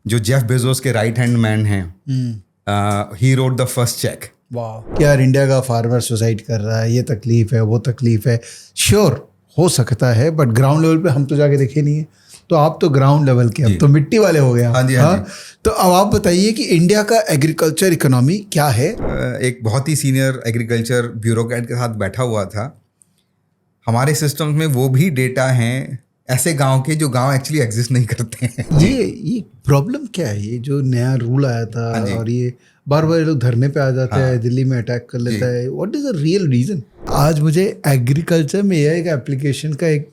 जो Jeff Bezos के right hand man हैं, he wrote the first check. वाह, कि यार इंडिया का फार्मर सुसाइड कर रहा है, ये तकलीफ है, वो तकलीफ है। श्योर हो सकता है, बट ग्राउंड लेवल पे हम तो जाके देखे नहीं है। तो आप तो ग्राउंड लेवल के, अब तो मिट्टी वाले हो गए। हाँ जी, हाँ जी। तो अब आप बताइए कि इंडिया का एग्रीकल्चर इकोनॉमी क्या है। एक बहुत ही सीनियर एग्रीकल्चर ब्यूरोक्रेट के साथ बैठा हुआ था। हमारे सिस्टम में वो भी डेटा हैं ऐसे गांव के जो गांव एक्चुअली एग्जिस्ट नहीं करते हैं। ये प्रॉब्लम क्या है? ये जो नया रूल आया था और ये बार बार लोग धरने पे आ जाते हैं, दिल्ली में अटैक कर लेता है, what is the real reason? आज मुझे एग्रीकल्चर में यह एक एप्लीकेशन का एक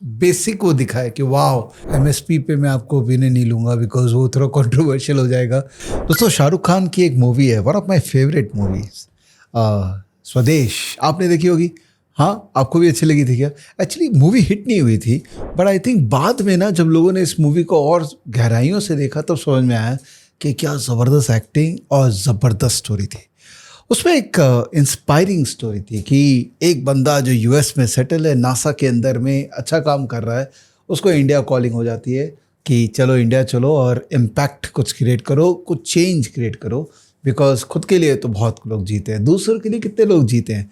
बेसिक वो दिखा है कि वाह, एमएसपी पे मैं आपको ओपिनियन नहीं लूंगा बिकॉज वो थोड़ा कंट्रोवर्शियल हो जाएगा। दोस्तों, शाहरुख खान की एक मूवी है, one of my favourite movies, स्वदेश। आपने देखी होगी? हाँ, आपको भी अच्छी लगी थी क्या? एक्चुअली मूवी हिट नहीं हुई थी, बट आई थिंक बाद में ना जब लोगों ने इस मूवी को और गहराइयों से देखा तब समझ में आया कि क्या ज़बरदस्त एक्टिंग और ज़बरदस्त स्टोरी थी। उसमें एक इंस्पायरिंग स्टोरी थी कि एक बंदा जो यूएस में सेटल है, नासा के अंदर में अच्छा काम कर रहा है, उसको इंडिया कॉलिंग हो जाती है कि चलो इंडिया चलो और इम्पैक्ट कुछ क्रिएट करो, कुछ चेंज क्रिएट करो। बिकॉज खुद के लिए तो बहुत लोग जीते हैं, दूसरों के लिए कितने लोग जीते हैं।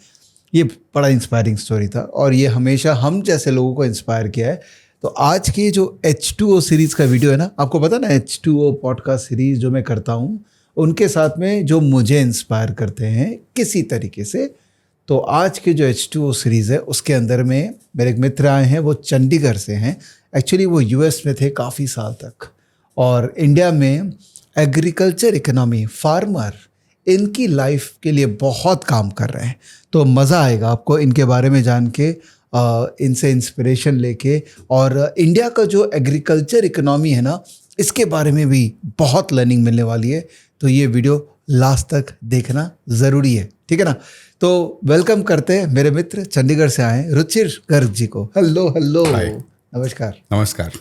ये बड़ा इंस्पायरिंग स्टोरी था और ये हमेशा हम जैसे लोगों को इंस्पायर किया है। तो आज की जो H2O सीरीज़ का वीडियो है ना, आपको पता ना H2O पॉडकास्ट सीरीज़ जो मैं करता हूँ, उनके साथ में जो मुझे इंस्पायर करते हैं किसी तरीके से। तो आज की जो H2O सीरीज़ है उसके अंदर में मेरे एक मित्र आए हैं, वो चंडीगढ़ से हैं। एक्चुअली वो यूएस में थे काफ़ी साल तक और इंडिया में एग्रीकल्चर इकोनॉमी, फार्मर, इनकी लाइफ के लिए बहुत काम कर रहे हैं। तो मज़ा आएगा आपको इनके बारे में जान के, इनसे इंस्पिरेशन लेके, और इंडिया का जो एग्रीकल्चर इकोनॉमी है ना, इसके बारे में भी बहुत लर्निंग मिलने वाली है। तो ये वीडियो लास्ट तक देखना ज़रूरी है, ठीक है ना? तो वेलकम करते हैं मेरे मित्र चंडीगढ़ से आए रुचिर गर्ग जी को। हेलो हेलो, नमस्कार। नमस्कार,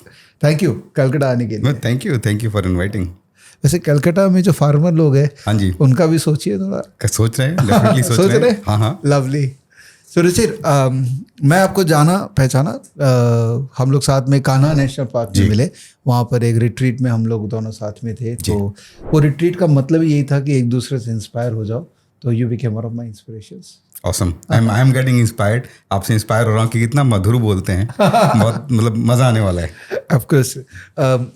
थैंक यू कलकत्ता आने के लिए। Thank you for inviting. वैसे कलकत्ता में जो फार्मर लोग हैं, हाँ जी, उनका भी सोचिए थोड़ा। सोच रहे हैं, डेफिनेटली सोच रहे हैं। हाँ, लवली। सो रुचिर, मैं आपको जाना पहचाना, हम लोग साथ में कान्हा नेशनल पार्क में मिले। वहाँ पर एक रिट्रीट में हम लोग दोनों साथ में थे। तो वो रिट्रीट का मतलब यही था कि एक दूसरे से इंस्पायर हो जाओ। तो you became one of my inspirations. Awesome, I am getting inspired. आपसे इंस्पायर हो रहा हूँ कि कितना मधुर बोलते हैं। बहुत मतलब मज़ा आने वाला है। ऑफकोर्स,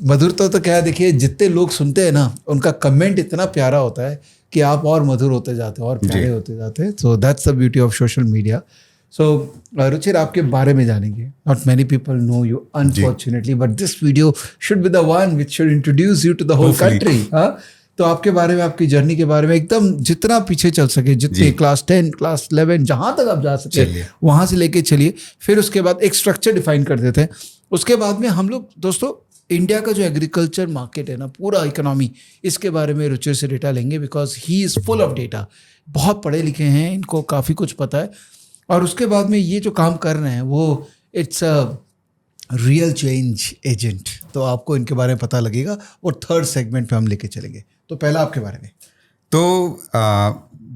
मधुरता तो क्या है, देखिए जितने लोग सुनते हैं ना, उनका कमेंट इतना प्यारा होता है कि आप और मधुर होते जाते हो और प्यारे होते जाते हैं। So that's the beauty of social media. So Ruchir, आपके बारे में जानेंगे। Not many people know you unfortunately, but this video should be the one which should introduce you to the whole country. हाँ, तो आपके बारे में, आपकी जर्नी के बारे में एकदम जितना पीछे चल सके, जितने क्लास 10, क्लास 11, जहाँ तक आप जा सके वहाँ से लेके चलिए। फिर उसके बाद एक स्ट्रक्चर डिफाइन कर देते हैं। उसके बाद में हम लोग दोस्तों इंडिया का जो एग्रीकल्चर मार्केट है ना, पूरा इकोनॉमी, इसके बारे में रुचिर से डेटा लेंगे। Because he is full of data, बहुत पढ़े लिखे हैं, इनको काफ़ी कुछ पता है। और उसके बाद में ये जो काम कर रहे हैं वो it's a real change agent. तो आपको इनके बारे में पता लगेगा और थर्ड सेगमेंट में हम लेके चलेंगे। तो पहला आपके बारे में। तो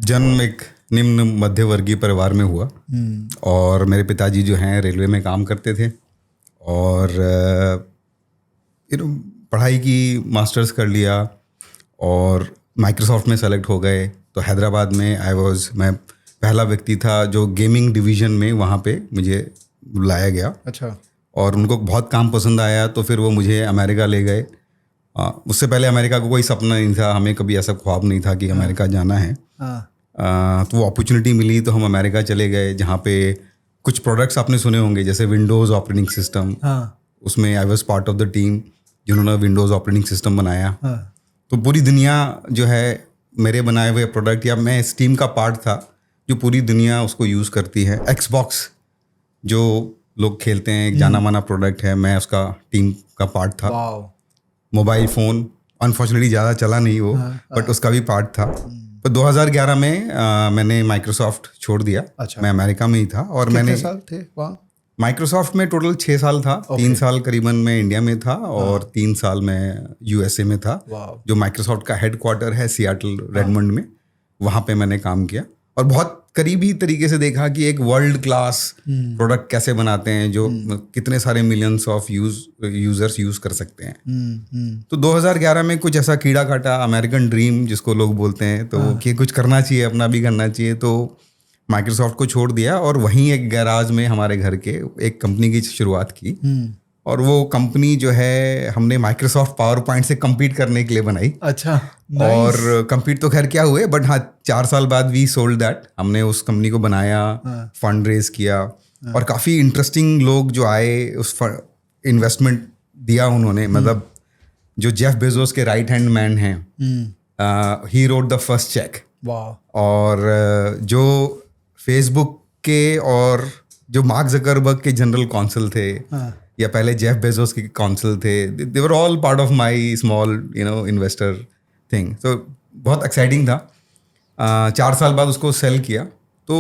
जन्म एक निम्न मध्यवर्गीय परिवार में हुआ और मेरे पिताजी जो हैं रेलवे में काम करते थे और पढ़ाई की, मास्टर्स कर लिया और माइक्रोसॉफ्ट में सेलेक्ट हो गए। तो हैदराबाद में मैं पहला व्यक्ति था जो गेमिंग डिवीज़न में, वहाँ पे मुझे लाया गया। अच्छा। और उनको बहुत काम पसंद आया तो फिर वो मुझे अमेरिका ले गए। उससे पहले अमेरिका को कोई सपना नहीं था, हमें कभी ऐसा ख्वाब नहीं था कि अमेरिका जाना है। तो वो अपॉर्चुनिटी मिली तो हम अमेरिका चले गए, जहाँ पे कुछ प्रोडक्ट्स आपने सुने होंगे जैसे विंडोज़ ऑपरेटिंग सिस्टम। उसमें I was part of the team जिन्होंने विंडोज़ ऑपरेटिंग सिस्टम बनाया। तो पूरी दुनिया जो है मेरे बनाए हुए प्रोडक्ट, या मैं इस टीम का पार्ट था जो पूरी दुनिया उसको यूज़ करती है। एक्सबॉक्स जो लोग खेलते हैं, एक जाना माना प्रोडक्ट है, मैं उसका टीम का पार्ट था। मोबाइल फ़ोन अनफॉर्चुनेटली ज़्यादा चला नहीं वो, बट उसका भी पार्ट था। तो 2011 में मैंने माइक्रोसॉफ्ट छोड़ दिया। अच्छा। मैं अमेरिका में ही था और मैंने साल थे वहाँ? माइक्रोसॉफ्ट में टोटल 6 साल था। 3 साल करीबन मैं इंडिया में था और 3 साल मैं यूएसए में था। जो माइक्रोसॉफ्ट का हेडक्वार्टर है सियाटल रेडमंड में, वहाँ पे मैंने काम किया और बहुत करीबी तरीके से देखा कि एक वर्ल्ड क्लास प्रोडक्ट कैसे बनाते हैं जो कितने सारे मिलियंस ऑफ यूजर्स यूज कर सकते हैं। तो 2011 में कुछ ऐसा कीड़ा काटा, अमेरिकन ड्रीम जिसको लोग बोलते हैं, तो कि कुछ करना चाहिए, अपना भी करना चाहिए। तो माइक्रोसॉफ्ट को छोड़ दिया और वहीं एक गैराज में हमारे घर के एक कंपनी की शुरुआत की। और वो कंपनी जो है हमने माइक्रोसॉफ्ट पावर पॉइंट से compete करने के लिए बनाई। अच्छा, और compete तो खैर क्या हुए, बट हाँ 4 साल बाद वी सोल्ड दैट। हमने उस कंपनी को बनाया, फंड रेज किया, और काफ़ी इंटरेस्टिंग लोग जो आए उस इन्वेस्टमेंट दिया उन्होंने। मतलब जो जेफ बेजोस के राइट हैंड मैन हैं, he wrote the first check. और जो फेसबुक के और जो मार्क जकरबर्ग के जनरल काउंसिल थे, या पहले जेफ बेजोस के काउंसिल थे, they were all part of my small investor thing. तो बहुत एक्साइटिंग था। 4 साल बाद उसको सेल किया, तो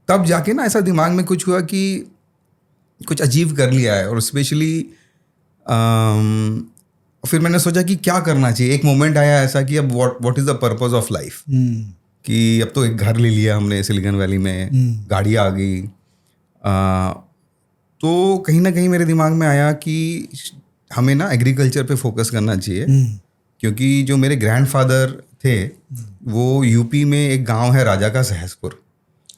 तब जाके ना ऐसा दिमाग में कुछ हुआ कि कुछ अचीव कर लिया है। और स्पेशली फिर मैंने सोचा कि क्या करना चाहिए। एक मोमेंट आया ऐसा कि अब what is the purpose of life, कि अब तो एक घर ले लिया हमने सिलिकॉन वैली में, गाड़ी आ गई। तो कहीं ना कहीं मेरे दिमाग में आया कि हमें ना एग्रीकल्चर पे फोकस करना चाहिए, क्योंकि जो मेरे ग्रैंडफादर थे वो यूपी में एक गांव है राजा का सहसपुर।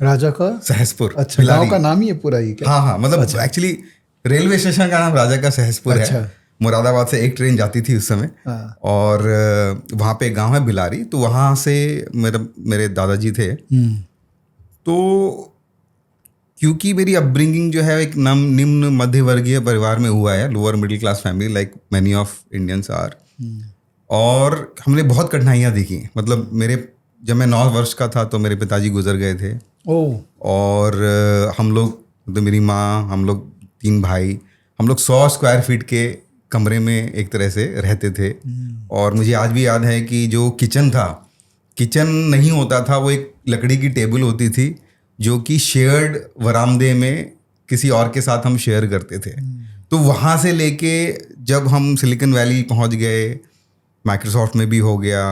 राजा का सहसपुर? अच्छा, गांव का नाम ही है पूरा ये क्या? हाँ, मतलब एक्चुअली रेलवे स्टेशन का नाम राजा का सहसपुर है। मुरादाबाद से एक ट्रेन जाती थी उस समय। और वहाँ पे एक गांव है बिलारी, तो वहाँ से मेरे दादाजी थे। तो क्योंकि मेरी अपब्रिंगिंग जो है एक निम्न मध्य वर्गीय परिवार में हुआ है, lower middle class family like many of Indians are, और हमने बहुत कठिनाइयाँ देखी। मतलब जब मैं 9 वर्ष का था तो मेरे पिताजी गुजर गए थे। और हम लोग, तो मेरी माँ, हम लोग 3 भाई, हम लोग 100 स्क्वायर फीट के कमरे में एक तरह से रहते थे। और मुझे आज भी याद है कि जो किचन नहीं होता था, वो एक लकड़ी की टेबल होती थी जो कि शेयर्ड वरामदे में किसी और के साथ हम शेयर करते थे। तो वहाँ से लेके जब हम सिलिकॉन वैली पहुँच गए, माइक्रोसॉफ्ट में भी हो गया,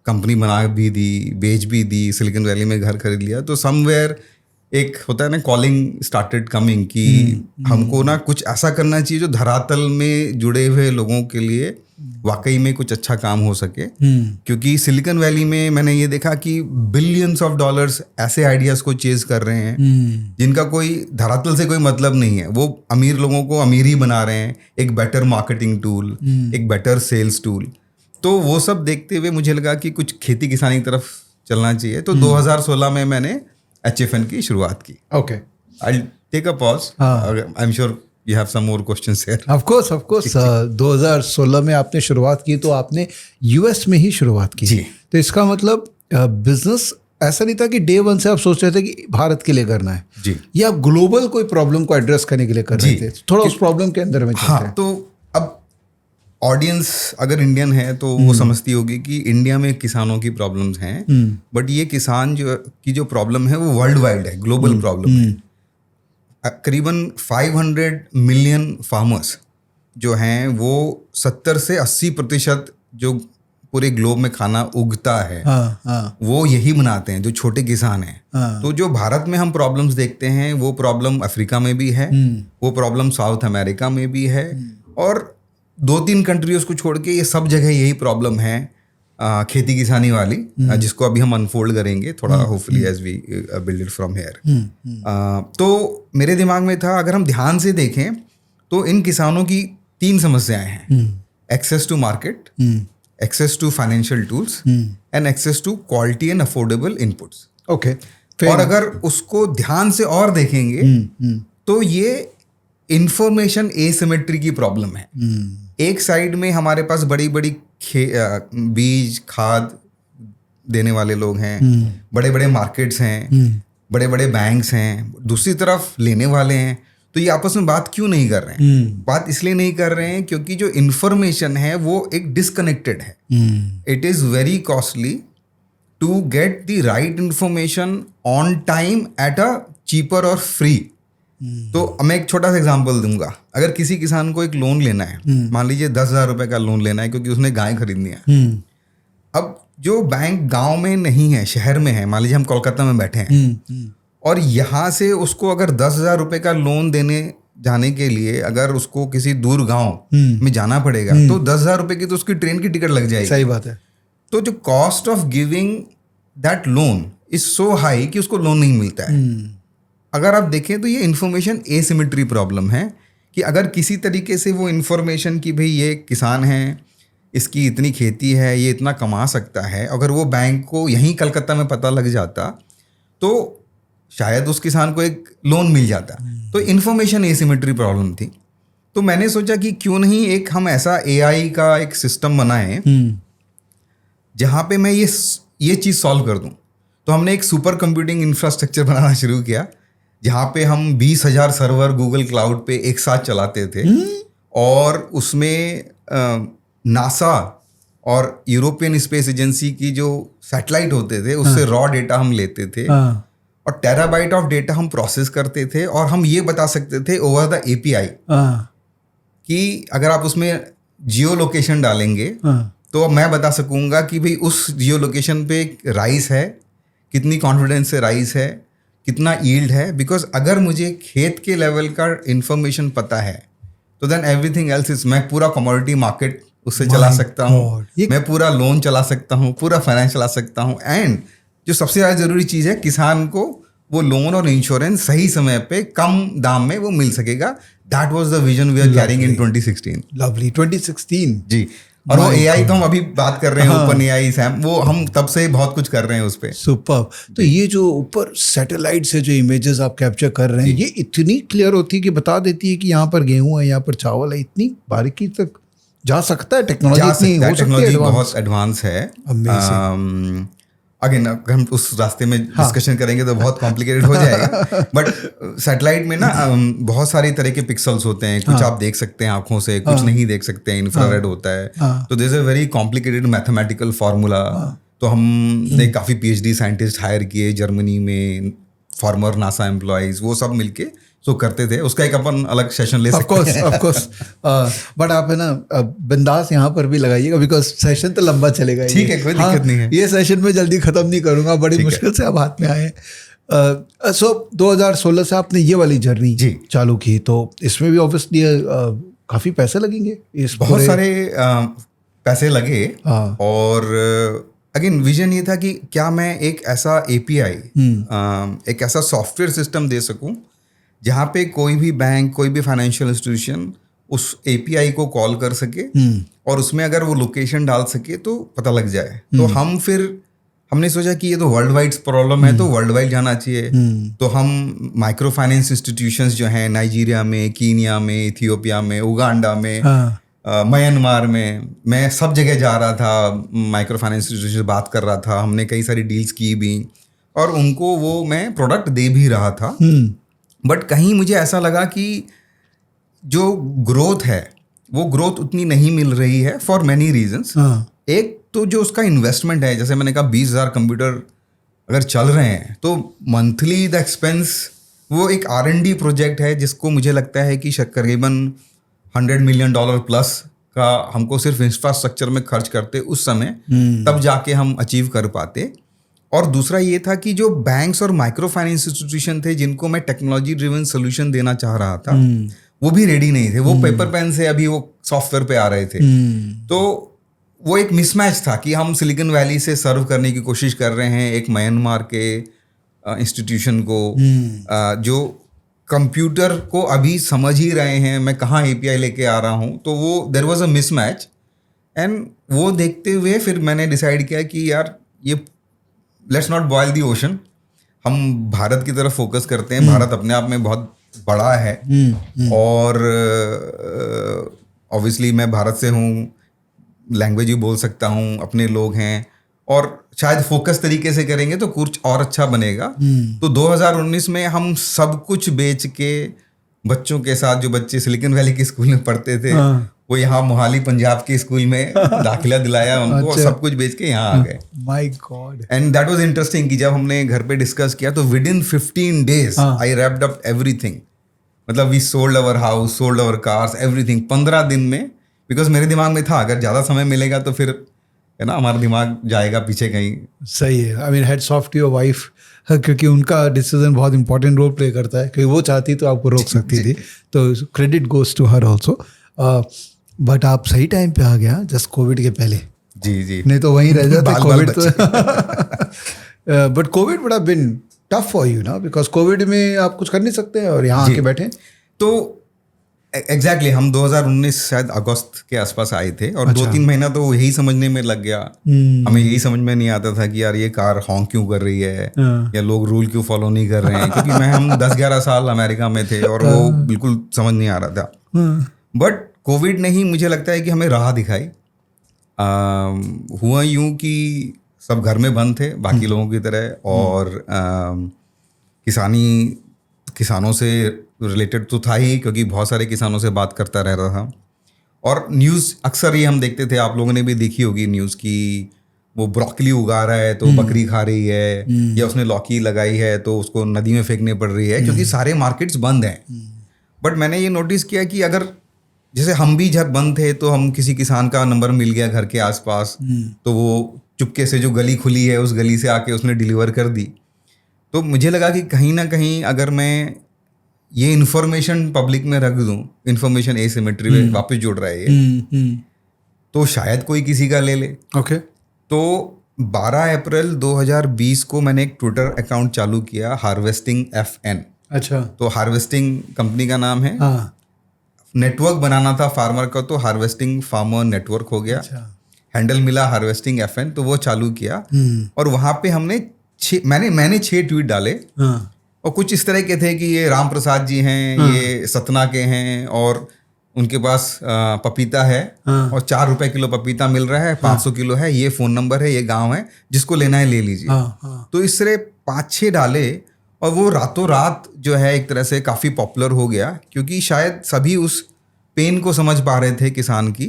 कंपनी बना भी दी, बेच भी दी, सिलिकॉन वैली में घर खरीद लिया, तो समवेयर एक होता है ना, कॉलिंग स्टार्टेड कमिंग कि हमको ना कुछ ऐसा करना चाहिए जो धरातल में जुड़े हुए लोगों के लिए वाकई में कुछ अच्छा काम हो सके। क्योंकि सिलिकॉन वैली में मैंने ये देखा कि बिलियंस ऑफ डॉलर्स ऐसे आइडियाज को चेज कर रहे हैं जिनका कोई धरातल से कोई मतलब नहीं है। वो अमीर लोगों को अमीर ही बना रहे हैं, एक बेटर मार्केटिंग टूल, एक बेटर सेल्स टूल। तो वो सब देखते हुए मुझे लगा कि कुछ खेती किसानी की तरफ चलना चाहिए। तो 2016 में मैंने HFN की शुरुआत की। Okay, I'll take a pause. I'm sure you have some more questions here. Of course. 2016 में आपने शुरुआत की, तो आपने US में ही शुरुआत की। जी। तो इसका मतलब बिजनेस ऐसा नहीं था कि डे 1 से आप सोच रहे थे कि भारत के लिए करना है जी, या आप ग्लोबल कोई प्रॉब्लम को एड्रेस करने के लिए कर रहे थे। थोड़ा उस प्रॉब्लम के अंदर में चलते हैं। तो अब ऑडियंस अगर इंडियन है तो वो समझती होगी कि इंडिया में किसानों की प्रॉब्लम्स हैं, बट ये किसान जो प्रॉब्लम है वो वर्ल्ड वाइड है, ग्लोबल प्रॉब्लम है। करीबन 500 मिलियन फार्मर्स जो हैं वो 70 से 80% जो पूरे ग्लोब में खाना उगता है वो यही बनाते हैं, जो छोटे किसान हैं। तो जो भारत में हम प्रॉब्लम्स देखते हैं वो प्रॉब्लम अफ्रीका में भी है, वो प्रॉब्लम साउथ अमेरिका में भी है, और 2-3 कंट्रीज को छोड़ के ये सब जगह यही प्रॉब्लम है खेती किसानी वाली, जिसको अभी हम अनफोल्ड करेंगे थोड़ा, hopefully as we build it from here. तो मेरे दिमाग में था अगर हम ध्यान से देखें तो इन किसानों की 3 समस्याएं हैं: access to market, access to financial tools and access to quality and affordable inputs. Okay, और अगर उसको ध्यान से और देखेंगे तो ये इंफॉर्मेशन एसिमेट्री की प्रॉब्लम है। एक साइड में हमारे पास बड़ी बड़ी बीज खाद देने वाले लोग हैं, बड़े बड़े मार्केट्स हैं, बड़े बड़े बैंक्स हैं, दूसरी तरफ लेने वाले हैं। तो ये आपस में बात क्यों नहीं कर रहे हैं? बात इसलिए नहीं कर रहे हैं क्योंकि जो इन्फॉर्मेशन है वो एक डिस्कनेक्टेड है। It is very costly to get the right information on time at a cheaper or free. तो मैं एक छोटा सा एग्जांपल दूंगा। अगर किसी किसान को एक लोन लेना है, मान लीजिए 10,000 रुपए का लोन लेना है क्योंकि उसने गाय खरीदनी है, अब जो बैंक गांव में नहीं है, शहर में है, मान लीजिए हम कोलकाता में बैठे हैं और यहाँ से उसको अगर 10,000 रुपए का लोन देने जाने के लिए अगर उसको किसी दूर गांव में जाना पड़ेगा तो 10,000 रुपए की तो उसकी ट्रेन की टिकट लग जाएगी। सही बात है। तो जो cost of giving that loan is so high कि उसको लोन नहीं मिलता है। अगर आप देखें तो ये इन्फॉर्मेशन एसिमेट्री प्रॉब्लम है कि अगर किसी तरीके से वो इन्फॉर्मेशन कि भाई ये किसान है, इसकी इतनी खेती है, ये इतना कमा सकता है, अगर वो बैंक को यहीं कलकत्ता में पता लग जाता तो शायद उस किसान को एक लोन मिल जाता। तो इन्फॉर्मेशन एसिमेट्री प्रॉब्लम थी। तो मैंने सोचा कि क्यों नहीं एक हम ऐसा AI का एक सिस्टम बनाएं जहाँ पे मैं ये चीज़ सॉल्व कर दूं। तो हमने एक सुपर कंप्यूटिंग इंफ्रास्ट्रक्चर बनाना शुरू किया जहाँ पे हम 20,000 सर्वर गूगल क्लाउड पे एक साथ चलाते थे और उसमें नासा और यूरोपियन स्पेस एजेंसी की जो सैटेलाइट होते थे उससे रॉ डेटा हम लेते थे और टेराबाइट ऑफ डेटा हम प्रोसेस करते थे और हम ये बता सकते थे ओवर द API कि अगर आप उसमें जियो लोकेशन डालेंगे तो मैं बता सकूंगा कि भाई उस जियो लोकेशन पे राइस है, कितनी कॉन्फिडेंस से राइस है, कितना यील्ड है। बिकॉज अगर मुझे खेत के लेवल का इंफॉर्मेशन पता है तो देन एवरीथिंग एल्स इज, मैं पूरा कमोडिटी मार्केट उससे चला सकता हूँ, मैं पूरा लोन चला सकता हूँ, पूरा फाइनेंस चला सकता हूँ। एंड जो सबसे ज़्यादा ज़रूरी चीज़ है, किसान को वो लोन और इंश्योरेंस सही समय पे कम दाम में वो मिल सकेगा। That was the vision we are carrying in 2016। Lovely, 2016 जी। और वो AI तो हम अभी बात कर रहे हैं, ओपन AI सैम, वो हम तब से बहुत कुछ कर रहे हैं उस पे। सुपर। तो ये जो ऊपर सैटेलाइट से जो इमेजेस आप कैप्चर कर रहे हैं ये इतनी क्लियर होती है कि बता देती है कि यहाँ पर गेहूं है, यहाँ पर चावल है, इतनी बारीकी तक जा सकता है। टेक्नोलॉजी बहुत एडवांस है। अगेन अगर हम उस रास्ते में डिस्कशन करेंगे तो बहुत कॉम्प्लिकेटेड हो जाएगा। बट सैटेलाइट में ना बहुत सारी तरह के पिक्सल्स होते हैं। कुछ आप देख सकते हैं आंखों से, कुछ नहीं देख सकते हैं, इंफ्रारेड होता है। तो this is a very complicated mathematical formula. तो हमने काफ़ी PhD साइंटिस्ट हायर किए जर्मनी में, फॉर्मर नासा एम्प्लॉयज, वो सब मिलके सो करते थे। उसका एक अपन अलग सेशन ले सकते हैं। Of course. बट आप है ना बिंदास यहाँ पर भी लगाइएगा बिकॉज सेशन तो लंबा चलेगा। ठीक है, कोई दिक्कत नहीं है। ये सेशन में जल्दी खत्म नहीं करूँगा, बड़ी मुश्किल से आप हाथ में आए। सो 2016 से आपने ये वाली जर्नी चालू की, तो इसमें भी ऑब्वियसली काफ़ी पैसे लगेंगे। बहुत सारे पैसे लगे। और अगेन विजन ये था कि क्या मैं एक ऐसा API, एक ऐसा सॉफ्टवेयर सिस्टम दे सकूं जहाँ पे कोई भी बैंक, कोई भी फाइनेंशियल इंस्टीट्यूशन उस API को कॉल कर सके और उसमें अगर वो लोकेशन डाल सके तो पता लग जाए। तो हमने सोचा कि ये तो वर्ल्ड वाइड प्रॉब्लम है, तो वर्ल्ड वाइड जाना चाहिए। तो हम माइक्रो फाइनेंस इंस्टीट्यूशंस जो हैं नाइजीरिया में, कीनिया में, इथियोपिया में, उगांडा में, म्यांमार में, मैं सब जगह जा रहा था, माइक्रो फाइनेंस इंस्टीट्यूशन से बात कर रहा था। हमने कई सारी डील्स की भी और उनको वो मैं प्रोडक्ट दे भी रहा था। बट कहीं मुझे ऐसा लगा कि जो ग्रोथ है वो ग्रोथ उतनी नहीं मिल रही है फॉर मैनी रीजंस। एक तो जो उसका इन्वेस्टमेंट है, जैसे मैंने कहा 20,000 कंप्यूटर अगर चल रहे हैं तो मंथली द एक्सपेंस, वो एक R&D प्रोजेक्ट है जिसको मुझे लगता है कि करीबन $100 मिलियन प्लस का हमको सिर्फ इंफ्रास्ट्रक्चर में खर्च करते उस समय, तब जाके हम अचीव कर पाते। और दूसरा ये था कि जो बैंक्स और माइक्रो फाइनेंस इंस्टीट्यूशन थे जिनको मैं टेक्नोलॉजी ड्रिवन सोल्यूशन देना चाह रहा था, वो भी रेडी नहीं थे। वो पेपर पेन से अभी वो सॉफ्टवेयर पे आ रहे थे। तो वो एक मिसमैच था कि हम सिलिकॉन वैली से सर्व करने की कोशिश कर रहे हैं एक म्यांमार के इंस्टीट्यूशन को, जो कंप्यूटर को अभी समझ ही रहे हैं, मैं कहाँ API लेके आ रहा हूँ। तो वो there was a mismatch. And वो देखते हुए फिर मैंने डिसाइड किया कि यार ये let's not boil the ocean, हम भारत की तरफ फोकस करते हैं। भारत अपने आप में बहुत बड़ा है और ऑब्वियसली मैं भारत से हूँ, लैंग्वेज भी बोल सकता हूँ, अपने लोग हैं और शायद फोकस तरीके से करेंगे तो कुछ और अच्छा बनेगा। तो 2019 में हम सब कुछ बेच के बच्चों के साथ, जो बच्चे सिलिकॉन वैली के स्कूल में पढ़ते थे, वो यहाँ मोहाली पंजाब के स्कूल में दाखिला दिलाया उनको। अच्छा। सब कुछ बेच के यहाँ आ गए। My God. And that was interesting कि जब हमने घर पे डिस्कस किया तो within 15 days I wrapped up everything. मतलब we sold our house, sold our cars, everything 15 दिन में। बिकॉज मेरे दिमाग में था अगर ज़्यादा समय मिलेगा तो फिर है ना, हमारा दिमाग जाएगा पीछे कहीं। सही है। I mean heads off to your wife, क्योंकि उनका डिसीजन बहुत इंपॉर्टेंट रोल प्ले करता है, क्योंकि वो चाहती तो आपको रोक सकती थी, तो credit goes to her also. But आप सही टाइम पे आ गया, जस्ट कोविड के पहले। जी नहीं तो वहीं रह जाते कोविड तो। But covid would have been tough for you ना, बिकॉज कोविड में आप कुछ कर नहीं सकते और यहाँ आके बैठे। तो एग्जैक्टली हम 2019 शायद अगस्त के आसपास आए थे, और 2-3 महीना तो यही समझने में लग गया। हमें यही समझ में नहीं आता था कि यार ये कार हॉन्क क्यों कर रही है, या लोग रूल क्यों फॉलो नहीं कर रहे हैं, क्योंकि हम 10-11 साल अमेरिका में थे और वो बिल्कुल समझ नहीं आ रहा था। बट कोविड ने ही मुझे लगता है कि हमें राह दिखाई। हुआ यूं कि सब घर में बंद थे बाकी लोगों की तरह, और किसानों से रिलेटेड तो था ही, क्योंकि बहुत सारे किसानों से बात करता रह रहा था। और न्यूज़ अक्सर ये हम देखते थे, आप लोगों ने भी देखी होगी न्यूज़ की, वो ब्रोकली उगा रहा है तो बकरी खा रही है, या उसने लौकी लगाई है तो उसको नदी में फेंकने पड़ रही है, क्योंकि सारे मार्केट्स बंद हैं। बट मैंने ये नोटिस किया कि अगर जैसे हम भी जब बंद थे तो हम किसी किसान का नंबर मिल गया घर के आसपास, तो वो चुपके से जो गली खुली है उस गली से आके उसने डिलीवर कर दी। तो मुझे लगा कि कहीं ना कहीं अगर मैं ये इन्फॉर्मेशन पब्लिक में रख दूं, इन्फॉर्मेशन एसिमेट्री में वापस जुड़ रहा है ये, तो शायद कोई किसी का ले ले। ओके। तो 12 अप्रैल 2020 को मैंने एक ट्विटर अकाउंट चालू किया, हार्वेस्टिंग FN। अच्छा। तो हार्वेस्टिंग कंपनी का नाम है। हाँ। नेटवर्क बनाना था फार्मर का, तो हार्वेस्टिंग फार्मर नेटवर्क हो गया। अच्छा। हैंडल मिला हार्वेस्टिंग FN, तो वो चालू किया। और वहाँ पे मैंने 6 ट्वीट डाले। हाँ। और कुछ इस तरह के थे कि ये राम प्रसाद जी हैं, ये सतना के हैं, और उनके पास पपीता है, और 4 रुपए किलो पपीता मिल रहा है, 500 किलो है, ये फ़ोन नंबर है, ये गांव है, जिसको लेना है ले लीजिए। तो इस तरह 5-6 डाले, और वो रातों रात जो है एक तरह से काफ़ी पॉपुलर हो गया, क्योंकि शायद सभी उस पेन को समझ पा रहे थे किसान की,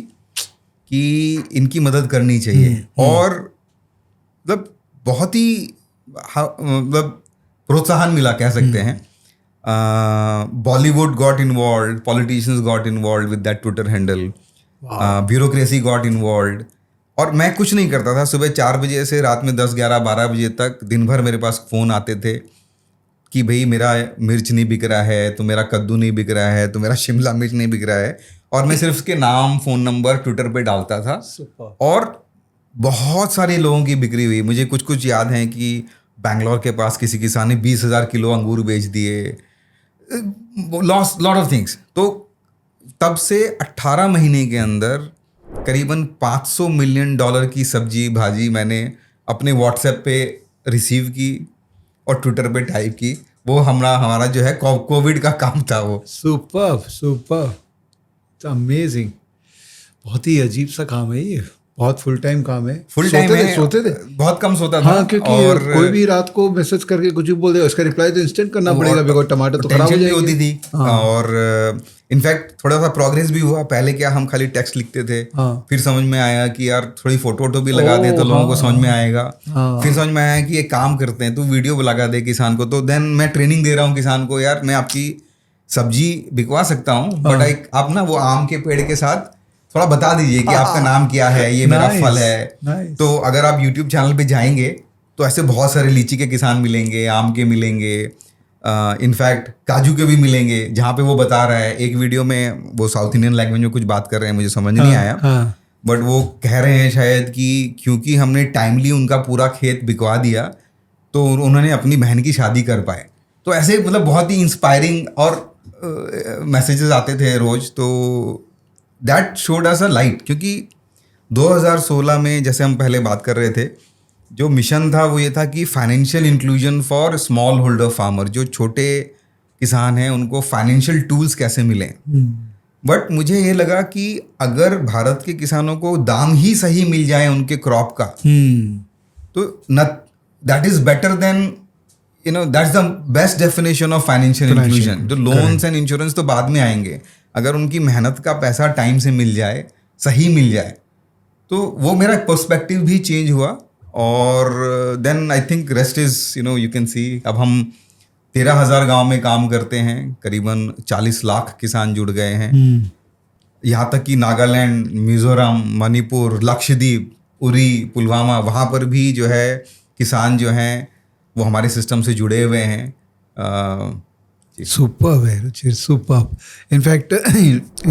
कि इनकी मदद करनी चाहिए। और मतलब बहुत ही मतलब प्रोत्साहन मिला कह सकते हैं। Bollywood got involve, politicians got involve with that Twitter handle, bureaucracy got involve. और मैं कुछ नहीं करता था, सुबह 4 बजे से रात में 10, 11, 12 बजे तक दिन भर मेरे पास फ़ोन आते थे कि भाई मेरा मिर्च नहीं बिक रहा है, तो मेरा कद्दू नहीं बिक रहा है, तो मेरा शिमला मिर्च नहीं बिक रहा है। और मैं सिर्फ उसके नाम, फ़ोन नंबर ट्विटर पे डालता था, और बहुत सारे लोगों की बिक्री हुई। मुझे कुछ याद है कि बैंगलोर के पास किसी किसान ने 20,000 किलो अंगूर बेच दिए, लॉट ऑफ थिंग्स। तो तब से 18 महीने के अंदर करीबन $500 मिलियन की सब्जी भाजी मैंने अपने व्हाट्सएप पे रिसीव की और ट्विटर पे टाइप की। वो हमारा जो है कोविड का काम था वो। Super amazing. बहुत ही अजीब सा काम है ये, बहुत फुल टाइम काम है। फुल टाइम है, सोते थे बहुत कम सोता था। हाँ, क्योंकि और कोई भी रात को मैसेज करके कुछ भी बोल दे, उसका रिप्लाई तो इंस्टेंट करना पड़ेगा, बिकॉज़ टमाटर तो खराब हो जाएंगे। होती थी। और इनफैक्ट थोड़ा सा प्रोग्रेस भी हुआ। पहले क्या हम खाली टेक्स्ट लिखते थे, फिर समझ में आया कि यार थोड़ी फोटो भी लगा दें तो लोगों को समझ में आएगा। फिर समझ में आया कि एक काम करते हैं, तो वीडियो लगा दे किसान को। तो देन मैं ट्रेनिंग दे रहा हूँ किसान को, यार मैं आपकी सब्जी बिकवा सकता हूँ, बट आप ना वो आम के पेड़ के साथ थोड़ा बता दीजिए कि आपका नाम क्या है, ये मेरा फल है। तो अगर आप YouTube चैनल पे जाएंगे तो ऐसे बहुत सारे लीची के किसान मिलेंगे, आम के मिलेंगे, इनफैक्ट काजू के भी मिलेंगे, जहाँ पे वो बता रहा है। एक वीडियो में वो साउथ इंडियन लैंग्वेज में कुछ बात कर रहे हैं, मुझे समझ नहीं आया, बट वो कह रहे हैं शायद कि क्योंकि हमने टाइमली उनका पूरा खेत बिकवा दिया तो उन्होंने अपनी बहन की शादी कर पाए। तो ऐसे मतलब बहुत ही इंस्पायरिंग और मैसेजेस आते थे रोज। तो that showed us a light, क्योंकि 2016 में जैसे हम पहले बात कर रहे थे, जो मिशन था वो ये था कि financial inclusion for small holder farmer, जो छोटे किसान हैं उनको फाइनेंशियल टूल्स कैसे मिलें। बट मुझे ये लगा कि अगर भारत के किसानों को दाम ही सही मिल जाए उनके क्रॉप का, तो that is better than that's the best definition of financial inclusion. जो लोन्स एंड इंश्योरेंस तो बाद में आएंगे, अगर उनकी मेहनत का पैसा टाइम से मिल जाए, सही मिल जाए, तो वो मेरा पर्सपेक्टिव भी चेंज हुआ। और then I think rest is you can see, अब हम 13,000 गांव में काम करते हैं, करीबन 40 लाख किसान जुड़ गए हैं। यहाँ तक कि नागालैंड, मिजोरम, मणिपुर, लक्षद्वीप, उरी, पुलवामा, वहाँ पर भी जो है किसान जो हैं वो हमारे सिस्टम से जुड़े हुए हैं। सुपर्ब है रुचिर, सुपर्ब। इनफैक्ट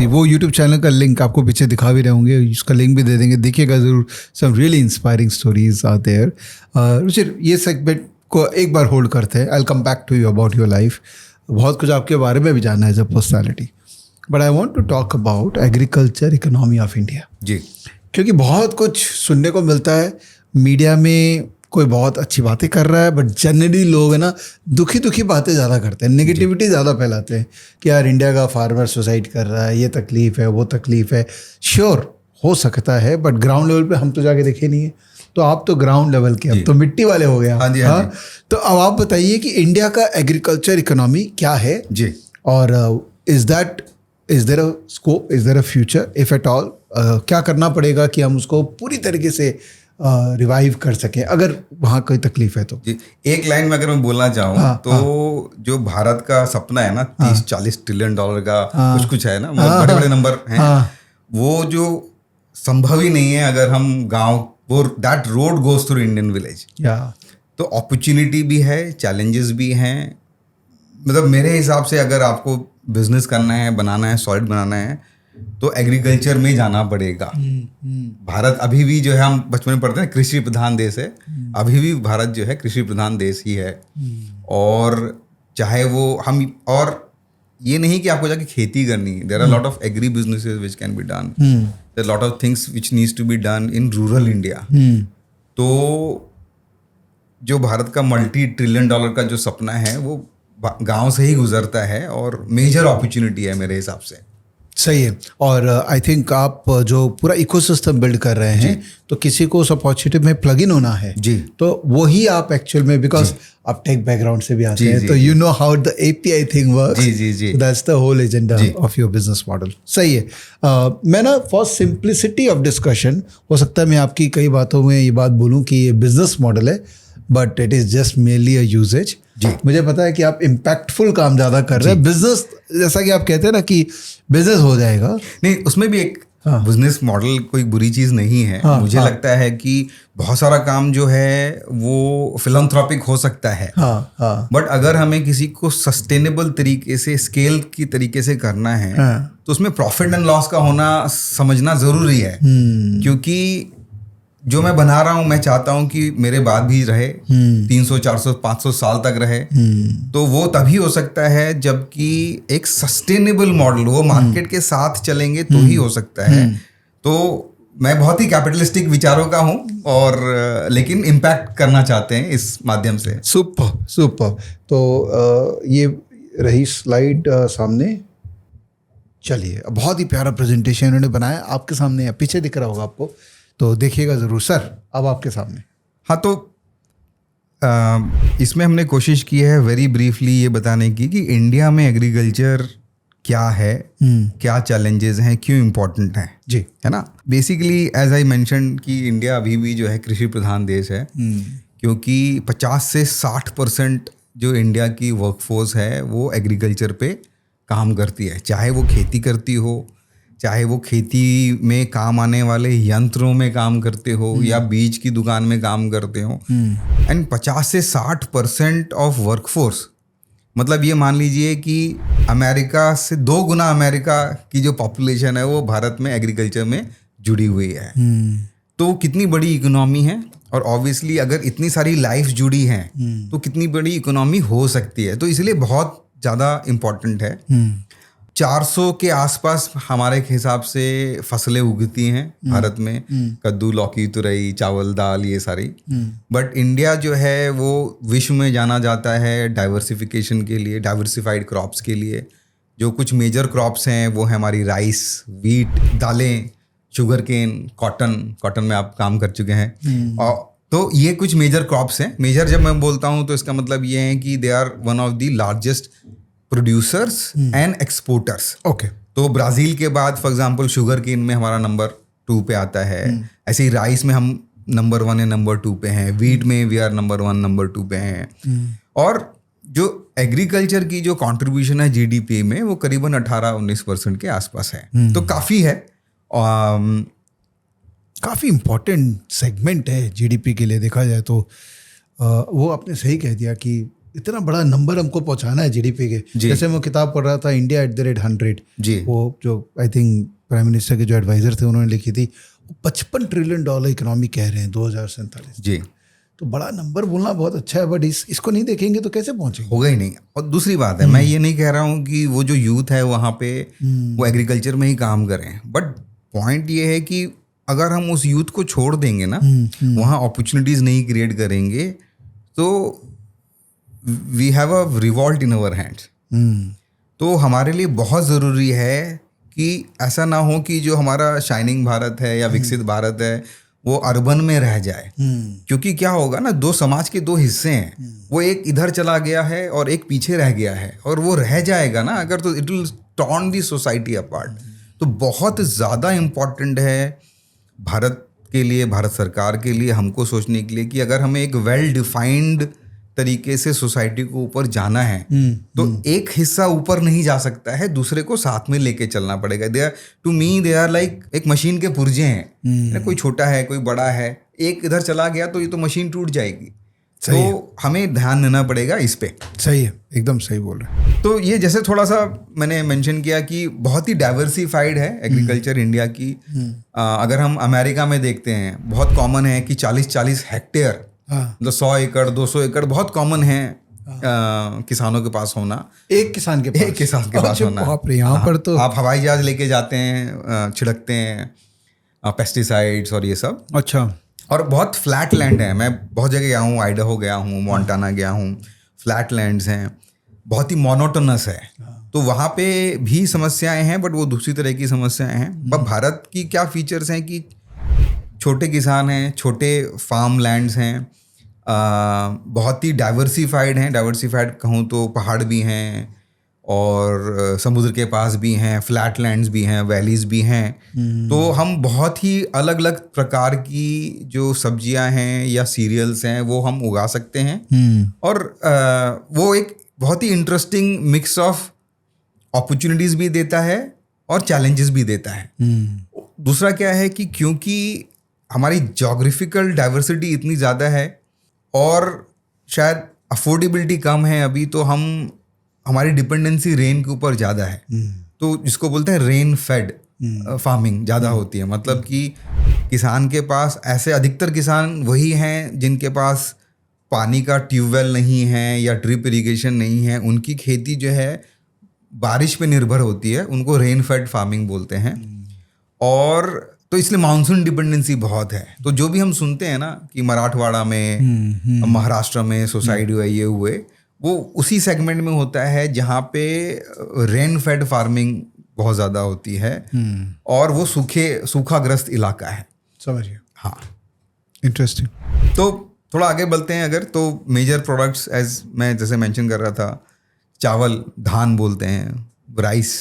वो यूट्यूब चैनल का लिंक आपको पीछे दिखा भी रहे होंगे, उसका लिंक भी दे देंगे, देखिएगा ज़रूर। Some really inspiring stories are there. Ruchir, ये सेगमेंट को एक बार होल्ड करते हैं। I will come back to you about your life. बहुत कुछ आपके बारे में भी जानना है as a personality, but I want to talk about agriculture economy of India. जी, क्योंकि बहुत कुछ सुनने को मिलता है मीडिया में, कोई बहुत अच्छी बातें कर रहा है, बट जनरली लोग है ना दुखी बातें ज़्यादा करते हैं, नेगेटिविटी ज़्यादा फैलाते हैं कि यार इंडिया का फार्मर सुसाइड कर रहा है, ये तकलीफ़ है, वो तकलीफ़ है। श्योर हो सकता है, बट ग्राउंड लेवल पे हम तो जाके देखे नहीं है। तो आप तो ग्राउंड लेवल के, अब तो मिट्टी वाले हो गए। हाँ जी, हाँ जी। तो अब आप बताइए कि इंडिया का एग्रीकल्चर इकोनॉमी क्या है जी, और is there a scope, is there a future if at all? क्या करना पड़ेगा कि हम उसको पूरी तरीके से रिवाइव कर सकें, अगर वहाँ कोई तकलीफ है तो? जी, एक लाइन में अगर मैं बोलना चाहूँ तो जो भारत का सपना है ना 30-40 ट्रिलियन डॉलर का कुछ है ना, मतलब बड़े बड़े नंबर हैं, वो जो संभव ही नहीं है अगर हम गांव, वो that road goes through Indian village. तो अपॉर्चुनिटी भी है, चैलेंजेस भी हैं। मतलब मेरे हिसाब से अगर आपको बिजनेस करना है, बनाना है, सॉलिड बनाना है, तो एग्रीकल्चर में जाना पड़ेगा। भारत अभी भी जो है, हम बचपन में पढ़ते हैं कृषि प्रधान देश है, अभी भी भारत जो है कृषि प्रधान देश ही है। और चाहे वो हम, और ये नहीं कि आपको जाके खेती करनी है, there are lot of agri businesses which can be done, there lot of things which needs to be done in rural India. तो जो भारत का मल्टी ट्रिलियन डॉलर का जो सपना है वो गांव से ही गुजरता है, और मेजर अपॉर्चुनिटी है मेरे हिसाब से। सही है। और आई थिंक आप जो पूरा इकोसिस्टम बिल्ड कर रहे हैं, तो किसी को उस अपॉर्चुनिटी में प्लग इन होना है जी, तो वही आप एक्चुअल में, बिकॉज आप टेक बैकग्राउंड से भी आते हैं, तो you know how the API thing works. जी, that's the whole agenda of your business model. सही है। मैं ना फॉर सिंप्लिसिटी ऑफ डिस्कशन, हो सकता है मैं आपकी कई बातों में ये बात बोलूँ कि ये बिजनेस मॉडल है, but it is just mainly a usage. मुझे पता है कि आप इम्पैक्टफुल काम ज़्यादा कर रहे हैं। बिजनेस, जैसा कि आप कहते हैं ना कि बिजनेस हो जाएगा, नहीं, उसमें भी एक बिजनेस मॉडल कोई बुरी चीज़ नहीं है। मुझे लगता है कि बहुत सारा काम जो है वो फिलैंथ्रोपिक हो सकता है, बट अगर हमें किसी को सस्टेनेबल तरीके से, स्केल की तरीके से करना है, तो उसमें प्रॉफिट एंड लॉस का होना समझना ज़रूरी है। क्योंकि जो मैं बना रहा हूँ, मैं चाहता हूँ कि मेरे बाद भी रहे, 300, 400, 500 साल तक रहे। तो वो तभी हो सकता है जबकि एक सस्टेनेबल मॉडल, वो मार्केट के साथ चलेंगे तो ही हो सकता है। तो मैं बहुत ही कैपिटलिस्टिक विचारों का हूँ, और लेकिन इम्पैक्ट करना चाहते हैं इस माध्यम से। सुपर। तो ये रही स्लाइड सामने। चलिए, बहुत ही प्यारा प्रेजेंटेशन इन्होंने बनाया, आपके सामने है, पीछे दिख रहा होगा आपको, तो देखिएगा ज़रूर। सर, अब आपके सामने। हाँ, तो इसमें हमने कोशिश की है वेरी ब्रीफली ये बताने की कि इंडिया में एग्रीकल्चर क्या है, क्या चैलेंजेस हैं, क्यों इम्पोर्टेंट हैं, जी, है ना। बेसिकली एज आई मेंशन कि इंडिया अभी भी जो है कृषि प्रधान देश है, क्योंकि 50 से 60% जो इंडिया की वर्कफोर्स है वो एग्रीकल्चर पे काम करती है। चाहे वो खेती करती हो, चाहे वो खेती में काम आने वाले यंत्रों में काम करते हो, या बीज की दुकान में काम करते हो। एंड 50 से 60% ऑफ वर्कफोर्स, मतलब ये मान लीजिए कि अमेरिका से 2 गुना अमेरिका की जो पॉपुलेशन है वो भारत में एग्रीकल्चर में जुड़ी हुई है। तो कितनी बड़ी इकोनॉमी है, और ऑब्वियसली अगर इतनी सारी लाइफ जुड़ी हैं तो कितनी बड़ी इकोनॉमी हो सकती है। तो इसलिए बहुत ज़्यादा इम्पोर्टेंट है। 400 के आसपास हमारे हिसाब से फसलें उगती हैं भारत में, कद्दू, लौकी, तुरई, चावल, दाल, ये सारी। बट इंडिया जो है वो विश्व में जाना जाता है डाइवर्सिफिकेशन के लिए, डाइवर्सिफाइड क्रॉप्स के लिए। जो कुछ मेजर क्रॉप्स हैं वो है हमारी राइस, वीट, दालें, शुगर केन, कॉटन में आप काम कर चुके हैं। और तो ये कुछ मेजर क्रॉप्स हैं। मेजर जब मैं बोलता हूँ तो इसका मतलब ये है कि they are one of the largest producers and exporters. Okay, तो ब्राज़ील के बाद फॉर एग्जांपल शुगर केन में हमारा नंबर 2 पे आता है। ऐसे ही राइस में हम नंबर 1 या नंबर 2 पे हैं। वीट में वी आर नंबर 1, नंबर 2 पे हैं। और जो एग्रीकल्चर की जो कंट्रीब्यूशन है जीडीपी में वो करीबन 18-19% के आसपास है। तो काफ़ी है। काफ़ी इम्पोर्टेंट सेगमेंट है जीडीपी के लिए देखा जाए तो। वो आपने सही कह दिया कि इतना बड़ा नंबर हमको पहुंचाना है जीडीपी के। जैसे मैं किताब पढ़ रहा था इंडिया @100 जी, वो जो आई थिंक प्राइम मिनिस्टर के जो एडवाइजर थे उन्होंने लिखी थी, $55 ट्रिलियन इकोनॉमी कह रहे हैं 2047। जी, तो बड़ा नंबर बोलना बहुत अच्छा है, बट इसको नहीं देखेंगे तो कैसे पहुंचेंगे? होगा ही नहीं। और दूसरी बात है, मैं ये नहीं कह रहा हूँ कि वो जो यूथ है वहाँ पे वो एग्रीकल्चर में ही काम करें, बट पॉइंट ये है कि अगर हम उस यूथ को छोड़ देंगे ना, वहाँ अपॉर्चुनिटीज़ नहीं क्रिएट करेंगे, तो we have a revolt in our hands. तो हमारे लिए बहुत ज़रूरी है कि ऐसा ना हो कि जो हमारा शाइनिंग भारत है या विकसित भारत है वो अर्बन में रह जाए। क्योंकि क्या होगा ना, दो समाज के दो हिस्से हैं, वो एक इधर चला गया है और एक पीछे रह गया है, और वो रह जाएगा ना अगर, तो it will torn the society apart. तो बहुत ज़्यादा इम्पॉर्टेंट है भारत के लिए, भारत सरकार के लिए, हमको सोचने के लिए कि अगर हमें एक वेल डिफाइंड तरीके से सोसाइटी को ऊपर जाना है तो एक हिस्सा ऊपर नहीं जा सकता है, दूसरे को साथ में लेके चलना पड़ेगा। They are, to me they are like एक मशीन के पुर्जे हैं, कोई छोटा है कोई बड़ा है, एक इधर चला गया तो ये तो मशीन टूट जाएगी। तो हमें ध्यान देना पड़ेगा इस पे। सही है, एकदम सही बोल रहे हैं। तो ये जैसे थोड़ा सा मैंने मेंशन किया कि बहुत ही डाइवर्सिफाइड है एग्रीकल्चर इंडिया की। अगर हम अमेरिका में देखते हैं, बहुत कॉमन है कि 40-40 हेक्टेयर, मतलब 100 एकड़ 200 एकड़ बहुत कॉमन है किसानों के पास होना। एक किसान के पास होना। यहाँ पर तो आप हवाई जहाज लेके जाते हैं, छिड़कते हैं पेस्टिसाइड्स और ये सब। अच्छा। और बहुत फ्लैट लैंड है, मैं बहुत जगह गया हूँ, आइडाहो गया हूँ, मोंटाना गया हूँ, फ्लैट लैंड्स हैं, बहुत ही मोनोटोनस है। तो वहाँ पे भी समस्याएं हैं, बट वो दूसरी तरह की समस्याएं हैं। पर भारत की क्या फीचर्स हैं कि छोटे किसान हैं, छोटे फार्म लैंड्स हैं, बहुत ही डाइवर्सिफाइड हैं। डाइवर्सिफाइड कहूँ तो पहाड़ भी हैं और समुद्र के पास भी हैं, फ्लैट लैंड्स भी हैं, वैलीज भी हैं। तो हम बहुत ही अलग अलग प्रकार की जो सब्जियां हैं या सीरियल्स हैं वो हम उगा सकते हैं। और वो एक बहुत ही इंटरेस्टिंग मिक्स ऑफ अपॉर्चुनिटीज़ भी देता है और चैलेंजेस भी देता है। दूसरा क्या है कि क्योंकि हमारी जोग्राफिकल डाइवर्सिटी इतनी ज़्यादा है और शायद अफोर्डेबिलिटी कम है अभी, तो हमारी डिपेंडेंसी रेन के ऊपर ज़्यादा है। तो जिसको बोलते हैं रेन फेड फार्मिंग ज़्यादा होती है। मतलब कि किसान के पास, ऐसे अधिकतर किसान वही हैं जिनके पास पानी का ट्यूबवेल नहीं है या ड्रिप इरिगेशन नहीं है, उनकी खेती जो है बारिश पे निर्भर होती है, उनको रेन फेड फार्मिंग बोलते हैं। और तो इसलिए मानसून डिपेंडेंसी बहुत है। तो जो भी हम सुनते हैं ना कि मराठवाड़ा में, महाराष्ट्र में सुसाइड हुए, ये हुए, वो उसी सेगमेंट में होता है जहाँ पे रेन फेड फार्मिंग बहुत ज़्यादा होती है और वो सूखाग्रस्त इलाका है। समझिए। हाँ, इंटरेस्टिंग। तो थोड़ा आगे बढ़ते हैं अगर, तो मेजर प्रोडक्ट्स एज मैं जैसे मेंशन कर रहा था, चावल, धान बोलते हैं, राइस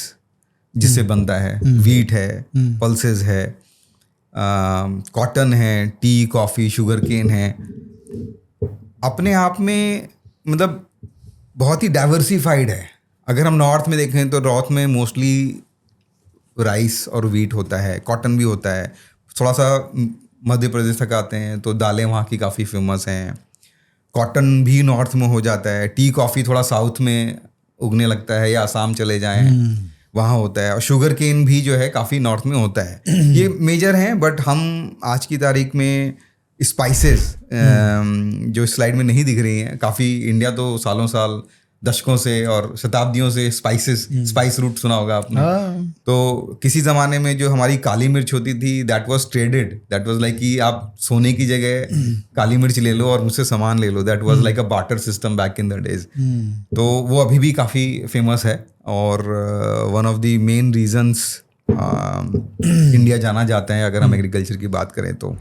जिससे बनता है, वीट है, पल्सेस है, कॉटन है, टी, कॉफ़ी, शुगर केन है। अपने आप में मतलब बहुत ही डाइवर्सिफाइड है। अगर हम नॉर्थ में देखें तो नॉर्थ में मोस्टली राइस और वीट होता है, कॉटन भी होता है। थोड़ा सा मध्य प्रदेश तक आते हैं तो दालें वहाँ की काफ़ी फेमस हैं। कॉटन भी नॉर्थ में हो जाता है। टी, कॉफ़ी थोड़ा साउथ में उगने लगता है या असम चले जाएं, वहाँ होता है। और शुगर केन भी जो है काफ़ी नॉर्थ में होता है। ये मेजर हैं। बट हम आज की तारीख में स्पाइसेस जो स्लाइड में नहीं दिख रही हैं, काफ़ी इंडिया तो सालों साल, दशकों से और शताब्दियों से स्पाइस रूट सुना होगा आपने। तो किसी ज़माने में जो हमारी काली मिर्च होती थी, that was traded. That was like कि आप सोने की जगह काली मिर्च ले लो और मुझसे सामान ले लो। That was like a barter system back in the days. तो वो अभी भी काफ़ी फेमस है और one of the main reasons India जाना जाता है अगर हम एग्रीकल्चर की बात करें तो।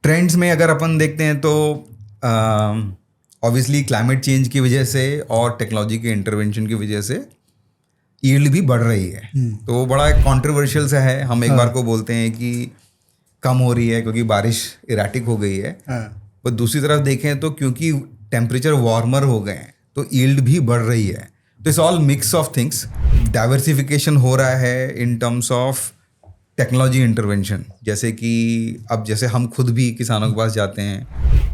ट्रेंड्स में अगर अपन देखते हैं तो ऑब्वियसली क्लाइमेट चेंज की वजह से और टेक्नोलॉजी के इंटरवेंशन की वजह से यील्ड भी बढ़ रही है। तो वो बड़ा कंट्रोवर्शियल सा है। हम एक बार को बोलते हैं कि कम हो रही है क्योंकि बारिश इराटिक हो गई है, पर दूसरी तरफ देखें तो क्योंकि टेम्परेचर वार्मर हो गए हैं तो यील्ड भी बढ़ रही है। तो it's all mix of things. Diversification हो रहा है in terms of technology intervention, जैसे कि अब जैसे हम खुद भी किसानों के पास जाते हैं,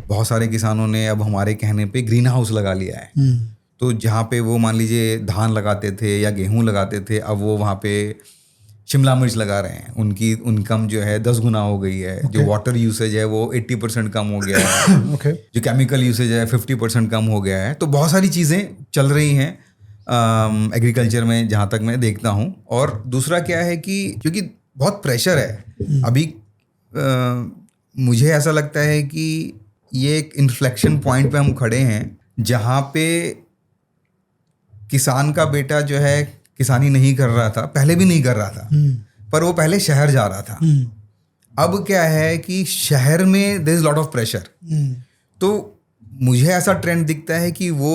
बहुत सारे किसानों ने अब हमारे कहने पे ग्रीन हाउस लगा लिया है। तो जहाँ पे वो मान लीजिए धान लगाते थे या गेहूं लगाते थे, अब वो वहाँ पे शिमला मिर्च लगा रहे हैं। उनकी इनकम जो है 10 गुना हो गई है। जो वाटर यूसेज है वो 80% कम हो गया है। जो केमिकल यूसेज है 50% कम हो गया है। तो बहुत सारी चीज़ें चल रही हैं एग्रीकल्चर में, जहाँ तक मैं देखता हूँ। और दूसरा क्या है कि क्योंकि बहुत प्रेशर है अभी, मुझे ऐसा लगता है कि ये एक इन्फ्लेक्शन पॉइंट पे हम खड़े हैं, जहाँ पे किसान का बेटा जो है किसानी नहीं कर रहा था, पहले भी नहीं कर रहा था, पर वो पहले शहर जा रहा था। अब क्या है कि शहर में there is lot of pressure. तो मुझे ऐसा ट्रेंड दिखता है कि वो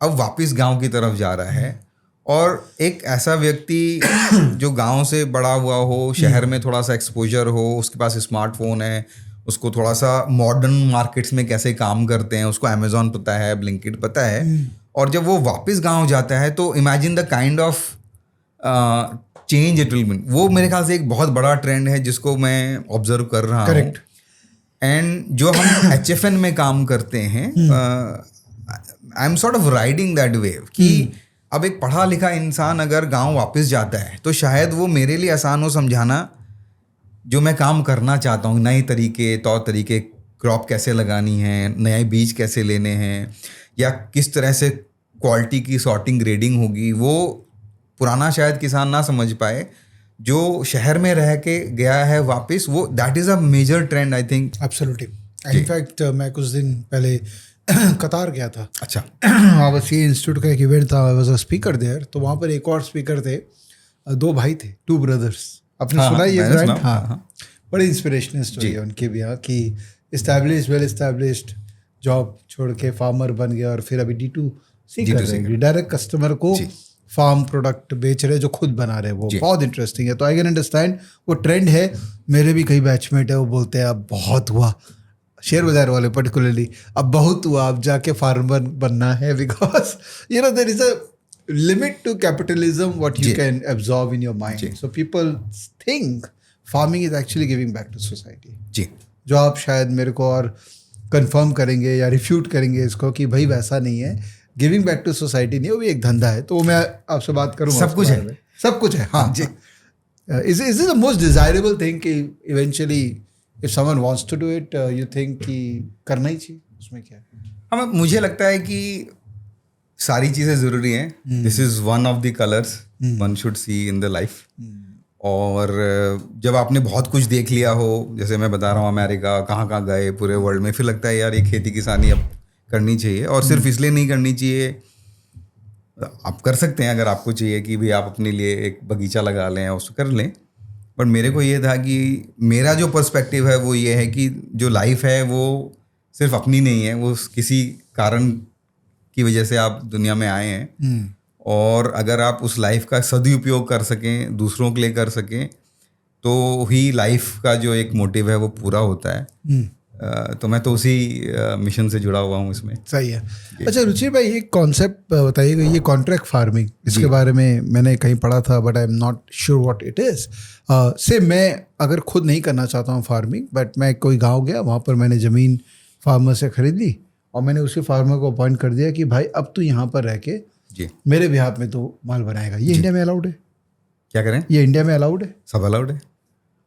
अब वापस गांव की तरफ जा रहा है। और एक ऐसा व्यक्ति जो गांव से बड़ा हुआ हो, शहर में थोड़ा सा एक्सपोजर हो, उसके पास स्मार्टफोन है, उसको थोड़ा सा मॉडर्न मार्केट्स में कैसे काम करते हैं उसको अमेजोन पता है, ब्लिंकिट पता है, और जब वो वापस गांव जाता है तो imagine the kind of change it will mean. वो मेरे ख्याल से एक बहुत बड़ा ट्रेंड है जिसको मैं ऑब्जर्व कर रहा हूँ। एंड जो हम HFN में काम करते हैं, I am sort of riding that wave कि अब एक पढ़ा लिखा इंसान अगर गांव वापस जाता है तो शायद वो मेरे लिए आसान हो समझाना जो मैं काम करना चाहता हूँ, नए तरीके, तौर तरीके, क्रॉप कैसे लगानी है, नए बीज कैसे लेने हैं, या किस तरह से क्वालिटी की सॉर्टिंग ग्रेडिंग होगी, वो पुराना शायद किसान ना समझ पाए। जो शहर में रह के गया है वापस, वो that is a major trend I think. Absolutely. In fact मैं कुछ दिन पहले कतार गया था। अच्छा। वहाँ पर सी इंस्टीट्यूट का एक इवेंट था, I was a speaker there. तो वहाँ पर एक और स्पीकर थे, 2 भाई थे, 2 ब्रदर्स। आपने सुना ये ब्रांड? हाँ, बड़ी इंस्पिरेशनल स्टोरी है उनकी भी। हाँ, कि वेल इस्टेब्लिश्ड जॉब छोड़ के फार्मर बन गया और फिर अभी D2C कर रहे हैं, डायरेक्ट कस्टमर को फार्म प्रोडक्ट बेच रहे जो खुद बना रहे। वो बहुत इंटरेस्टिंग है। तो आई कैन अंडरस्टैंड वो ट्रेंड है। मेरे भी कई बैचमेट है, वो बोलते हैं अब बहुत हुआ, शेयर बाजार वाले पर्टिकुलरली, अब बहुत हुआ, अब जाके फार्मर बनना है, because you know there is a limit to capitalism what you can absorb in your mind. So people think farming is actually giving back to society. जी, जो आप शायद मेरे को और कंफर्म करेंगे या रिफ्यूट करेंगे इसको कि भाई वैसा नहीं है, गिविंग बैक टू सोसाइटी नहीं है, वो भी एक धंधा है। तो मैं आपसे बात करूँगा, सब कुछ है, सब कुछ है। हाँ जी। Is this the most desirable thing कि eventually if someone wants to do it, you think कि करना ही चाहिए, उसमें क्या है? हाँ, मुझे लगता है कि सारी चीज़ें ज़रूरी हैं। This is one of the colours one should see in the life. और जब आपने बहुत कुछ देख लिया हो, जैसे मैं बता रहा हूँ अमेरिका, कहाँ कहाँ गए पूरे वर्ल्ड में, फिर लगता है यार ये खेती किसानी अब करनी चाहिए। और सिर्फ इसलिए नहीं करनी चाहिए, आप कर सकते हैं अगर आपको चाहिए कि भाई आप अपने लिए एक बगीचा लगा लें और उसको कर लें। बट मेरे को ये था कि मेरा जो पर्सपेक्टिव है वो ये है कि जो लाइफ है वो सिर्फ अपनी नहीं है, वो किसी कारण की वजह से आप दुनिया में आए हैं। और अगर आप उस लाइफ का सदुपयोग कर सकें, दूसरों के लिए कर सकें, तो ही लाइफ का जो एक मोटिव है वो पूरा होता है। तो मैं तो उसी मिशन से जुड़ा हुआ हूँ इसमें। सही है। अच्छा रुचि भाई, ये कॉन्सेप्ट बताइएगा, ये कॉन्ट्रैक्ट फार्मिंग, इसके बारे में मैंने कहीं पढ़ा था, but I am not sure what it is. से मैं अगर खुद नहीं करना चाहता हूँ फार्मिंग, बट मैं कोई गाँव गया, वहाँ पर मैंने ज़मीन फार्मर से खरीद ली और मैंने उसी फार्मर को अपॉइंट कर दिया कि भाई अब तू यहाँ पर रह के जी मेरे बिहाफ में तो माल बनाएगा। ये इंडिया में अलाउड है? क्या करें? ये इंडिया में अलाउड है? सब अलाउड है।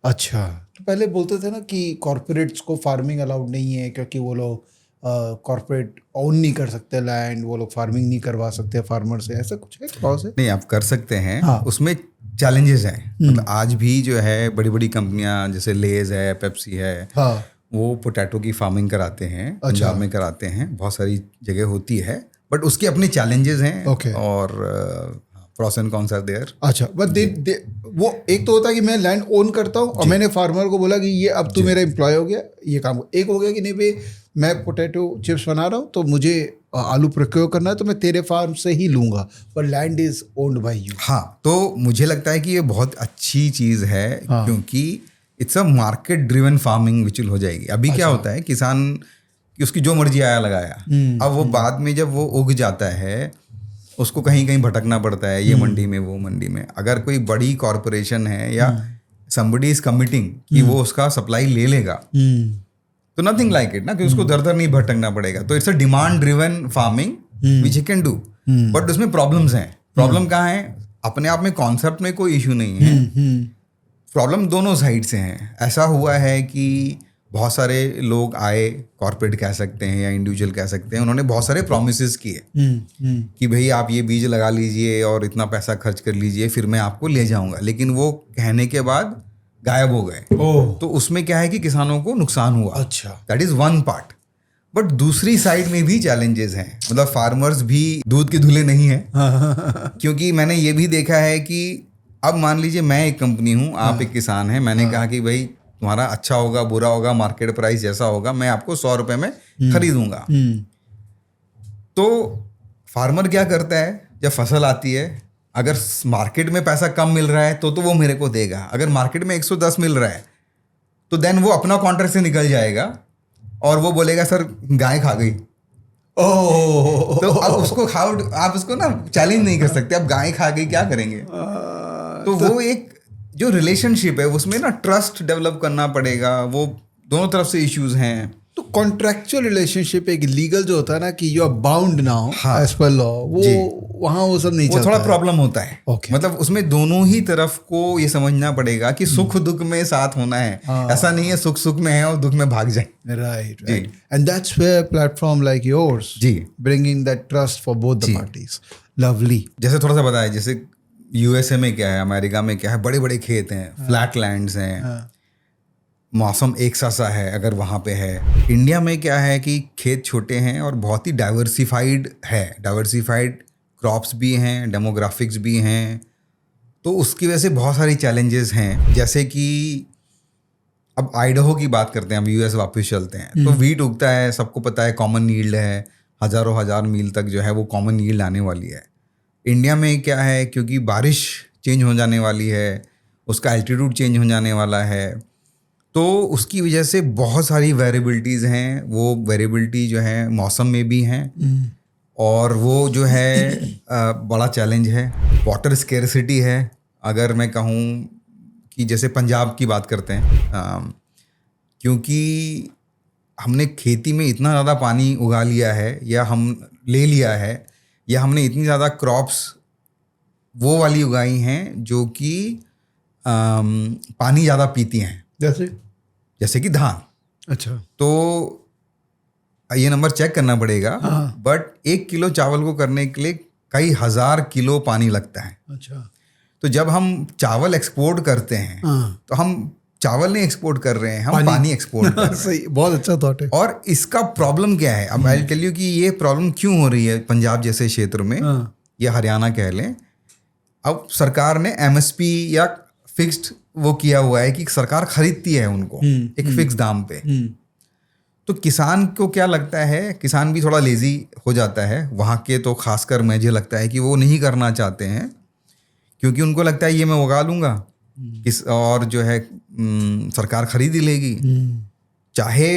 अच्छा, तो पहले बोलते थे ना कि कॉर्पोरेट्स को फार्मिंग अलाउड नहीं है क्योंकि वो लोग कॉर्पोरेट ओन नहीं कर सकते लैंड, वो लोग फार्मिंग नहीं करवा सकते फार्मर से, ऐसा कुछ है क्लॉज है? नहीं, आप कर सकते हैं। हाँ। उसमें चैलेंजेस हैं। मतलब आज भी जो है बड़ी बड़ी कंपनियां जैसे लेज है, पेप्सी है, हाँ, वो पोटैटो की फार्मिंग कराते हैं, पंजाब में कराते हैं, बहुत सारी जगह होती है, बट उसके अपने चैलेंजेस हैं। Okay. और pros and cons are there. अच्छा, बट वो एक तो होता है कि मैं लैंड ओन करता हूँ और मैंने फार्मर को बोला कि ये अब तू मेरा एम्प्लॉय हो गया, ये काम। एक हो गया कि नहीं भाई मैं पोटैटो चिप्स बना रहा हूँ तो मुझे आलू प्रोक्योर करना है तो मैं तेरे फार्म से ही लूँगा, पर land is owned by you. हाँ, तो मुझे लगता है कि ये बहुत अच्छी चीज़ है। हाँ। क्योंकि it's a market driven farming which हो जाएगी। अभी क्या होता है, किसान कि उसकी जो मर्जी आया लगाया, अब वो बाद में जब वो उग जाता है उसको कहीं कहीं भटकना पड़ता है, ये मंडी में वो मंडी में। अगर कोई बड़ी कॉरपोरेशन है या somebody is committing कि वो उसका सप्लाई ले लेगा, तो नथिंग लाइक इट ना, कि उसको दर दर नहीं भटकना पड़ेगा. तो it's a demand driven farming which he can do. But उसमें प्रॉब्लम्स हैं. प्रॉब्लम कहाँ है? अपने आप में कॉन्सेप्ट में कोई इशू नहीं है. प्रॉब्लम दोनों साइड से हैं. ऐसा हुआ है कि बहुत सारे लोग आए, कॉर्पोरेट कह सकते हैं या इंडिविजुअल कह सकते हैं, उन्होंने बहुत सारे प्रोमिसेस किए कि भाई आप ये बीज लगा लीजिए और इतना पैसा खर्च कर लीजिए, फिर मैं आपको ले जाऊंगा. लेकिन वो कहने के बाद गायब हो गए. तो उसमें क्या है कि किसानों को नुकसान हुआ. अच्छा, that is one part. But दूसरी साइड में भी चैलेंजेस हैं. मतलब फार्मर्स भी दूध के धुले नहीं है. क्योंकि मैंने ये भी देखा है कि अब मान लीजिए मैं एक कंपनी हूँ, आप एक किसान हैं. मैंने कहा कि भाई तुम्हारा अच्छा होगा बुरा होगा, मार्केट प्राइस जैसा होगा, मैं आपको 100 रुपए में खरीदूंगा. तो फार्मर क्या करता है, जब फसल आती है, अगर मार्केट में पैसा कम मिल रहा है तो वो मेरे को देगा. अगर मार्केट में 110 मिल रहा है तो देन वो अपना कॉन्ट्रैक्ट से निकल जाएगा और वो बोलेगा सर गाय खा गई. तो अब उसको खाओ, आप उसको ना चैलेंज नहीं कर सकते. अब गाय खा गई क्या करेंगे? तो वो एक जो रिलेशनशिप है उसमें ना ट्रस्ट डेवलप करना पड़ेगा. वो दोनों तरफ से इश्यूज हैं. तो कॉन्ट्रैक्चुअल रिलेशनशिप एक लीगल जो होता है ना कि you are bound now as per law, वो वहाँ वो सब नहीं चलता. वो थोड़ा प्रॉब्लम होता है. मतलब उसमें दोनों ही तरफ को ये समझना पड़ेगा कि सुख दुख में साथ होना है. ऐसा नहीं है सुख सुख में है और दुख में भाग जाए. Right. And that's where platform like yours bringing that trust for both the parties. Lovely. जैसे थोड़ा सा बताया, जैसे यूएसए में क्या है, अमेरिका में क्या है, बड़े बड़े खेत हैं, फ्लैट लैंड्स हैं, मौसम एक सा है अगर वहाँ पे है. इंडिया में क्या है कि खेत छोटे हैं और बहुत ही डाइवर्सिफाइड है. डाइवर्सिफाइड क्रॉप्स भी हैं, डेमोग्राफिक्स भी हैं. तो उसकी वजह से बहुत सारी चैलेंजेस हैं. जैसे कि अब आइडाहो की बात करते हैं, हम यूएस वापस चलते हैं, तो वीट उगता है, सबको पता है, कॉमन यील्ड है, हज़ारों हज़ार मील तक जो है वो कॉमन यील्ड आने वाली है. इंडिया में क्या है, क्योंकि बारिश चेंज हो जाने वाली है, उसका एल्टीट्यूड चेंज हो जाने वाला है, तो उसकी वजह से बहुत सारी वेरिएबिलिटीज़ हैं. वो वेरिएबिलिटी जो है मौसम में भी हैं और वो जो है बड़ा चैलेंज है. वाटर स्केर्सिटी है. अगर मैं कहूँ कि जैसे पंजाब की बात करते हैं, क्योंकि हमने खेती में इतना ज़्यादा पानी उगा लिया है या हम ले लिया है, या हमने इतनी ज़्यादा क्रॉप्स वो वाली उगाई हैं जो कि पानी ज़्यादा पीती हैं, जैसे कि धान. अच्छा. तो ये नंबर चेक करना पड़ेगा. बट 1 किलो चावल को करने के लिए कई हज़ार किलो पानी लगता है. अच्छा. तो जब हम चावल एक्सपोर्ट करते हैं तो हम चावल नहीं एक्सपोर्ट कर रहे हैं, हम पानी एक्सपोर्ट कर रहे हैं. सही, बहुत अच्छा थॉट है. और इसका प्रॉब्लम क्या है, अब आई विल टेल यू कि ये प्रॉब्लम क्यों हो रही है पंजाब जैसे क्षेत्र में या हरियाणा कह लें. अब सरकार ने एमएसपी या फिक्स्ड वो किया हुआ है कि सरकार खरीदती है उनको एक फिक्स दाम पे. तो किसान को क्या लगता है, किसान भी थोड़ा लेजी हो जाता है वहाँ के. तो खासकर मुझे लगता है कि वो नहीं करना चाहते हैं, क्योंकि उनको लगता है ये मैं उगा लूँगा और जो है सरकार खरीद ही लेगी. चाहे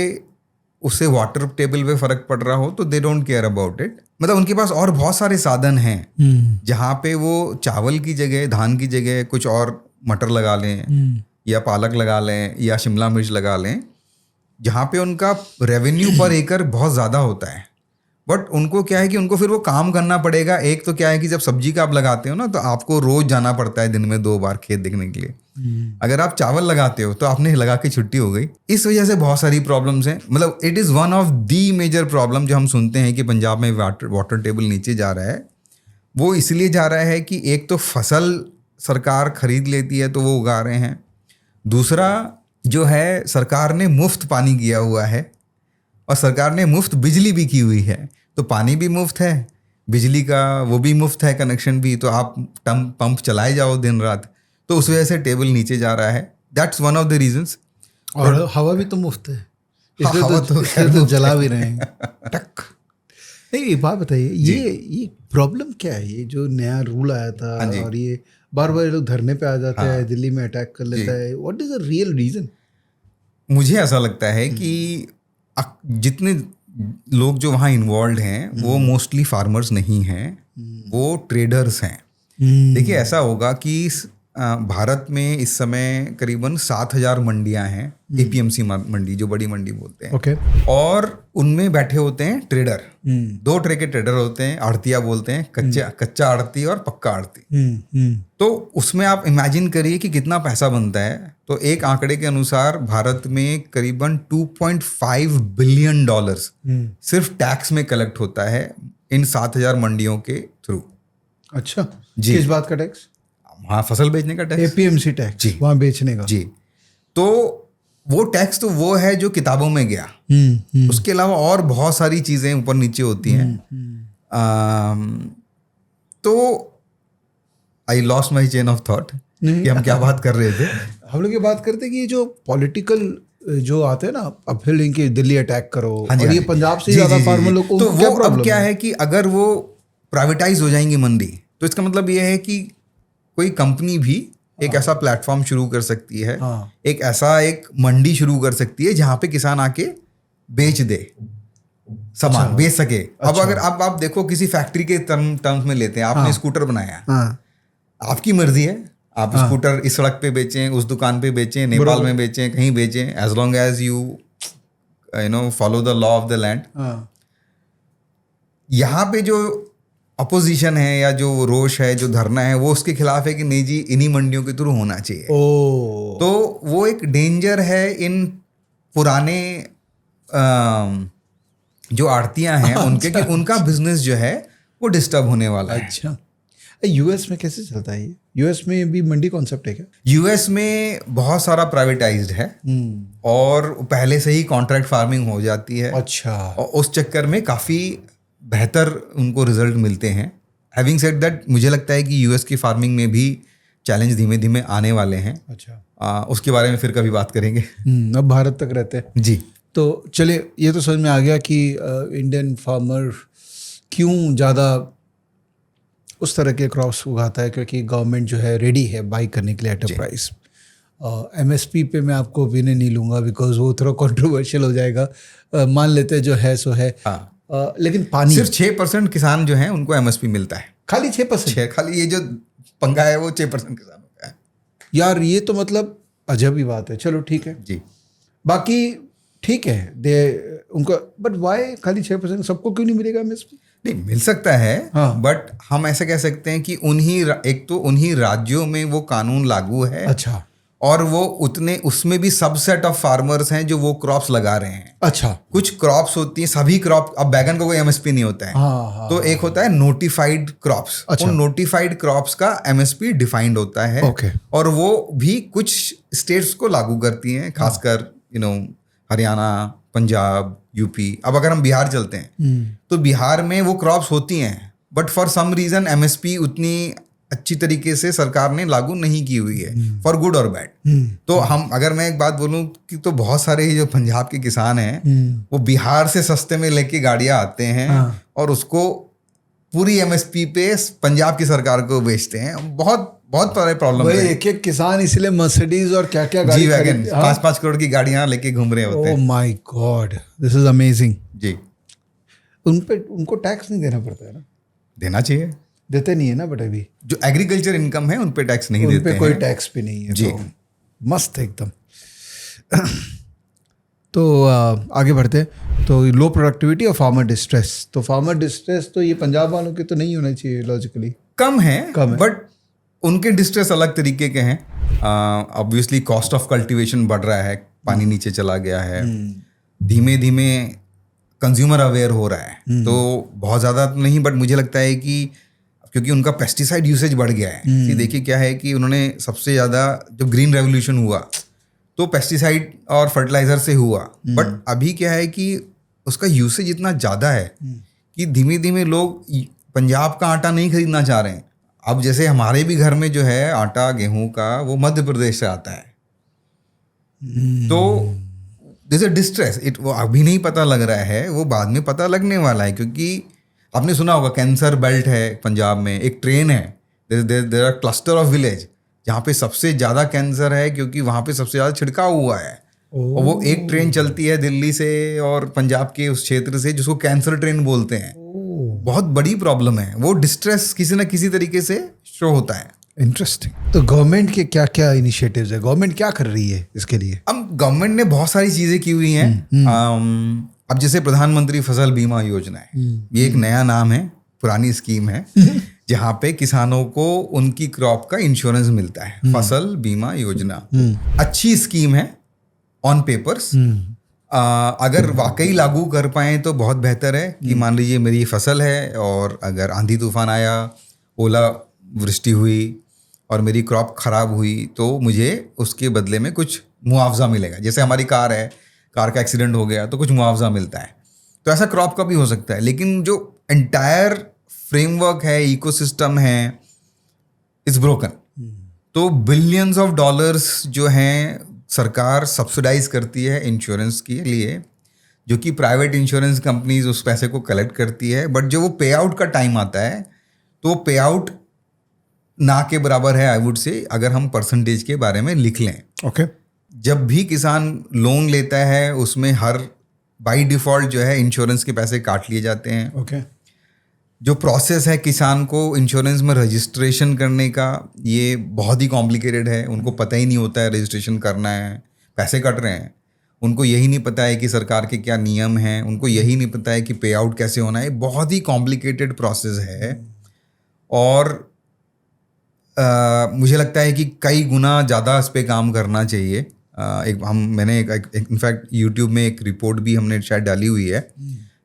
उससे वाटर टेबल पे फर्क पड़ रहा हो तो they don't care about it. मतलब उनके पास और बहुत सारे साधन हैं जहाँ पे वो चावल की जगह, धान की जगह कुछ और मटर लगा लें या पालक लगा लें या शिमला मिर्च लगा लें, जहाँ पे उनका रेवेन्यू पर एकड़ बहुत ज़्यादा होता है. बट उनको क्या है कि उनको फिर वो काम करना पड़ेगा. एक तो क्या है कि जब सब्जी का आप लगाते हो ना, तो आपको रोज़ जाना पड़ता है दिन में 2 बार खेत देखने के लिए. अगर आप चावल लगाते हो तो आपने लगा के छुट्टी हो गई. इस वजह से बहुत सारी प्रॉब्लम्स हैं. मतलब it is one of the major problem जो हम सुनते हैं कि पंजाब में वाटर टेबल नीचे जा रहा है. वो इसलिए जा रहा है कि एक तो फसल सरकार खरीद लेती है तो वो उगा रहे हैं. दूसरा जो है, सरकार ने मुफ्त पानी किया हुआ है और सरकार ने मुफ्त बिजली भी की हुई है. तो पानी भी मुफ्त है, बिजली का वो भी मुफ्त है, कनेक्शन भी. तो आप पंप चलाए जाओ दिन रात. तो उस वजह से टेबल नीचे जा रहा है. That's one of the reasons. और हवा भी तो मुफ्त है, इसलिए तो जला भी रहे हैं. टक. नहीं, एक बात बताइए, ये प्रॉब्लम क्या है? ये जो नया रूल आया था और ये बार बार लोग धरने पे आ जाते हैं, दिल्ली में अटैक कर लेता है. What is the real reason? मुझे ऐसा लगता है कि जितने लोग जो वहाँ इन्वॉल्व हैं वो मोस्टली फार्मर्स नहीं हैं, वो ट्रेडर्स हैं. देखिए, ऐसा होगा कि भारत में इस समय करीबन 7,000 मंडियां हैं, एपीएमसी मंडी जो बड़ी मंडी बोलते हैं। ओके। और उनमें बैठे होते हैं ट्रेडर, 2 तरह के ट्रेडर होते हैं, आड़तिया बोलते हैं, कच्चा आड़ती और पक्का आड़ती। तो उसमें आप इमेजिन करिए कि कितना पैसा बनता है। तो एक आंकड़े के अनुसार भारत में करीबन $2.5 बिलियन सिर्फ टैक्स में कलेक्ट होता है इन 7,000 मंडियों के थ्रू। अच्छा जी। किस बात का टैक्स? हाँ, फसल बेचने का टैक्स, एपीएमसी टैक्स जी, वहाँ बेचने का। जी। तो वो टैक्स तो वो है जो किताबों में गया। उसके अलावा और बहुत सारी चीजें ऊपर नीचे होती हैं। तो I lost my chain of thought कि हम क्या बात कर रहे थे। हम लोग ये बात करते हैं कि ये जो पॉलिटिकल जो आते हैं ना, अब फिर इनकी दिल्ली अटैक करो, हाँ जी, और हाँ ये जी, पंजाब से जी, ज्यादा जी, जी, फार्मर जी। लोग को तो क्या वो अब प्रॉब्लम क्या है? है कि अगर वो प्राइवेटाइज हो जाएंगी मंडी, तो इसका मतलब ये है कि कोई कंपनी भी एक ऐसा प्लेटफॉर्म शुरू कर सकती है, एक ऐसा एक मंडी शुरू कर सकती है जहां पे किसान आके बेच दे, सामान बेच सके। अब अगर आप देखो किसी फैक्ट्री के टर्म्स में लेते हैं, आपने स्कूटर बनाया, आपकी मर्जी है, आप स्कूटर इस सड़क पे बेचें, उस दुकान पे बेचें, नेपाल में बेचें, कहीं बेचें, as long as you know follow the law of the land. यहाँ पे जो अपोजिशन है या जो रोष है, जो धरना है, वो उसके खिलाफ है कि नहीं जी, इन्हीं मंडियों के थ्रू होना चाहिए। तो वो एक डेंजर है इन पुराने जो आड़तियां हैं उनके, कि उनका बिजनेस जो है वो डिस्टर्ब होने वाला है। अच्छा, यूएस में कैसे चलता है ये? यूएस में भी मंडी कॉन्सेप्ट है क्या? यूएस में बहुत सारा प्राइवेटाइज्ड है और पहले से ही कॉन्ट्रैक्ट फार्मिंग हो जाती है। अच्छा। और उस चक्कर में काफ़ी बेहतर उनको रिजल्ट मिलते हैं। हैविंग सेड दैट, मुझे लगता है कि यूएस की फार्मिंग में भी चैलेंज धीमे धीमे आने वाले हैं। अच्छा। उसके बारे में फिर कभी बात करेंगे। अब भारत तक रहते हैं जी। तो चलिए, ये तो समझ में आ गया कि इंडियन फार्मर क्यों ज़्यादा उस तरह के क्रॉप्स उगाता है, क्योंकि गवर्नमेंट जो है रेडी है बाई करने के लिए एट अ प्राइस। एमएसपी पे मैं आपको ओपिनियन नहीं लूँगा, बिकॉज वो थोड़ा कंट्रोवर्शियल हो जाएगा। मान लेते हैं जो है सो है। लेकिन पानी, सिर्फ 6% किसान जो हैं उनको एमएसपी मिलता है। खाली 6%? खाली ये जो पंगा है वो 6% किसानों का है। यार ये तो मतलब अजब ही बात है। चलो ठीक है जी, बाकी ठीक है, दे उनको, बट वाई खाली 6%? सबको क्यों नहीं मिलेगा एमएसपी? नहीं, मिल सकता है। बट हम ऐसे कह सकते हैं कि एक तो उन्हीं राज्यों में वो कानून लागू है। अच्छा। और वो उतने, उसमें भी सबसेट ऑफ फार्मर्स हैं जो वो क्रॉप्स लगा रहे हैं। अच्छा। कुछ क्रॉप्स होती हैं, सभी क्रॉप, अब बैगन को कोई एमएसपी नहीं होता है। तो एक होता है नोटिफाइड क्रॉप्स। उन नोटिफाइड क्रॉप्स का एमएसपी डिफाइंड होता है। और वो भी कुछ स्टेट्स को लागू करती हैं, खासकर हरियाणा, पंजाब, यूपी। अब अगर हम बिहार चलते हैं तो बिहार में वो क्रॉप्स होती हैं, but for some reason MSP उतनी अच्छी तरीके से सरकार ने लागू नहीं की हुई है, फॉर गुड और बैड। तो अगर मैं एक बात बोलूं कि तो बहुत सारे जो पंजाब के किसान हैं वो बिहार से सस्ते में लेके गाड़ियां आते हैं और उसको पूरी एमएसपी पे पंजाब की सरकार को बेचते हैं। बहुत बहुत सारे प्रॉब्लम है। एक एक किसान इसलिए मर्सिडीज और क्या क्या जी वैगन 5-5 करोड़ की गाड़ियां लेके घूम रहे होते हैं। Oh my God, this is amazing. जी। उनको टैक्स नहीं देना पड़ता है ना? देना चाहिए, देते नहीं है ना। बट अभी जो एग्रीकल्चर इनकम है उन पे टैक्स नहीं देते हैं। कोई टैक्स भी नहीं है। जी। तो मस्त एकदम। तो आगे बढ़ते हैं। तो लो प्रोडक्टिविटी और फार्मर डिस्ट्रेस। तो फार्मर डिस्ट्रेस तो ये पंजाब वालों के तो नहीं होना चाहिए, लॉजिकली कम है। बट उनके डिस्ट्रेस अलग तरीके के हैं। ऑब्वियसली कॉस्ट ऑफ कल्टीवेशन बढ़ रहा है, पानी नीचे चला गया है, धीमे धीमे कंज्यूमर अवेयर हो रहा है। तो बहुत ज़्यादा तो नहीं, बट मुझे लगता है कि क्योंकि उनका पेस्टिसाइड यूसेज बढ़ गया है। कि देखिए क्या है कि उन्होंने सबसे ज़्यादा जो ग्रीन रेवोल्यूशन हुआ तो पेस्टिसाइड और फर्टिलाइजर से हुआ। बट अभी क्या है कि उसका यूसेज इतना ज़्यादा है कि धीमे धीमे लोग पंजाब का आटा नहीं खरीदना चाह रहे हैं। अब जैसे हमारे भी घर में जो है आटा गेहूं का वो मध्य प्रदेश से आता है। तो दिस अ डिस्ट्रेस। वो अभी नहीं पता लग रहा है, वो बाद में पता लगने वाला है। क्योंकि आपने सुना होगा कैंसर बेल्ट है पंजाब में, एक ट्रेन है, there are cluster of village जहाँ पे सबसे ज़्यादा कैंसर है, क्योंकि वहाँ पे सबसे ज़्यादा छिड़काव हुआ है। और वो एक ट्रेन चलती है दिल्ली से और पंजाब के उस क्षेत्र से, जिसको कैंसर ट्रेन बोलते हैं। बहुत बड़ी प्रॉब्लम है। वो डिस्ट्रेस किसी ना किसी तरीके से शो होता है। इंटरेस्टिंग। तो गवर्नमेंट के क्या क्या इनिशिएटिव्स है, गवर्नमेंट क्या कर रही है इसके लिए? अब गवर्नमेंट ने बहुत सारी चीज़ें की हुई हैं। अब जैसे प्रधानमंत्री फसल बीमा योजना है, ये एक नया नाम है, पुरानी स्कीम है जहाँ पे किसानों को उनकी क्रॉप का इंश्योरेंस मिलता है। फसल बीमा योजना अच्छी स्कीम है ऑन पेपर्स। अगर वाकई लागू कर पाए तो बहुत बेहतर है कि मान लीजिए मेरी फसल है और अगर आंधी तूफान आया, ओला वृष्टि हुई और मेरी क्रॉप खराब हुई तो मुझे उसके बदले में कुछ मुआवजा मिलेगा। जैसे हमारी कार है, कार का एक्सीडेंट हो गया तो कुछ मुआवजा मिलता है, तो ऐसा क्रॉप का भी हो सकता है। लेकिन जो एंटायर फ्रेमवर्क है, इकोसिस्टम है, इट्स ब्रोकन। तो बिलियंस ऑफ डॉलर्स जो हैं सरकार सब्सिडाइज करती है इंश्योरेंस के लिए, जो कि प्राइवेट इंश्योरेंस कंपनीज उस पैसे को कलेक्ट करती है, बट जो वो पे आउट का टाइम आता है तो पे आउट ना के बराबर है, आई वुड से, अगर हम परसेंटेज के बारे में लिख लें। ओके। जब भी किसान लोन लेता है उसमें हर बाय डिफ़ॉल्ट जो है इंश्योरेंस के पैसे काट लिए जाते हैं। ओके। जो प्रोसेस है किसान को इंश्योरेंस में रजिस्ट्रेशन करने का, ये बहुत ही कॉम्प्लिकेटेड है। उनको पता ही नहीं होता है रजिस्ट्रेशन करना है, पैसे कट रहे हैं, उनको यही नहीं पता है कि सरकार के क्या नियम हैं, उनको यही नहीं पता है कि पे आउट कैसे होना है। बहुत ही कॉम्प्लिकेटेड प्रोसेस है और मुझे लगता है कि कई गुना ज़्यादा इस पर काम करना चाहिए। मैंने इनफैक्ट यूट्यूब में एक रिपोर्ट भी हमने शायद डाली हुई है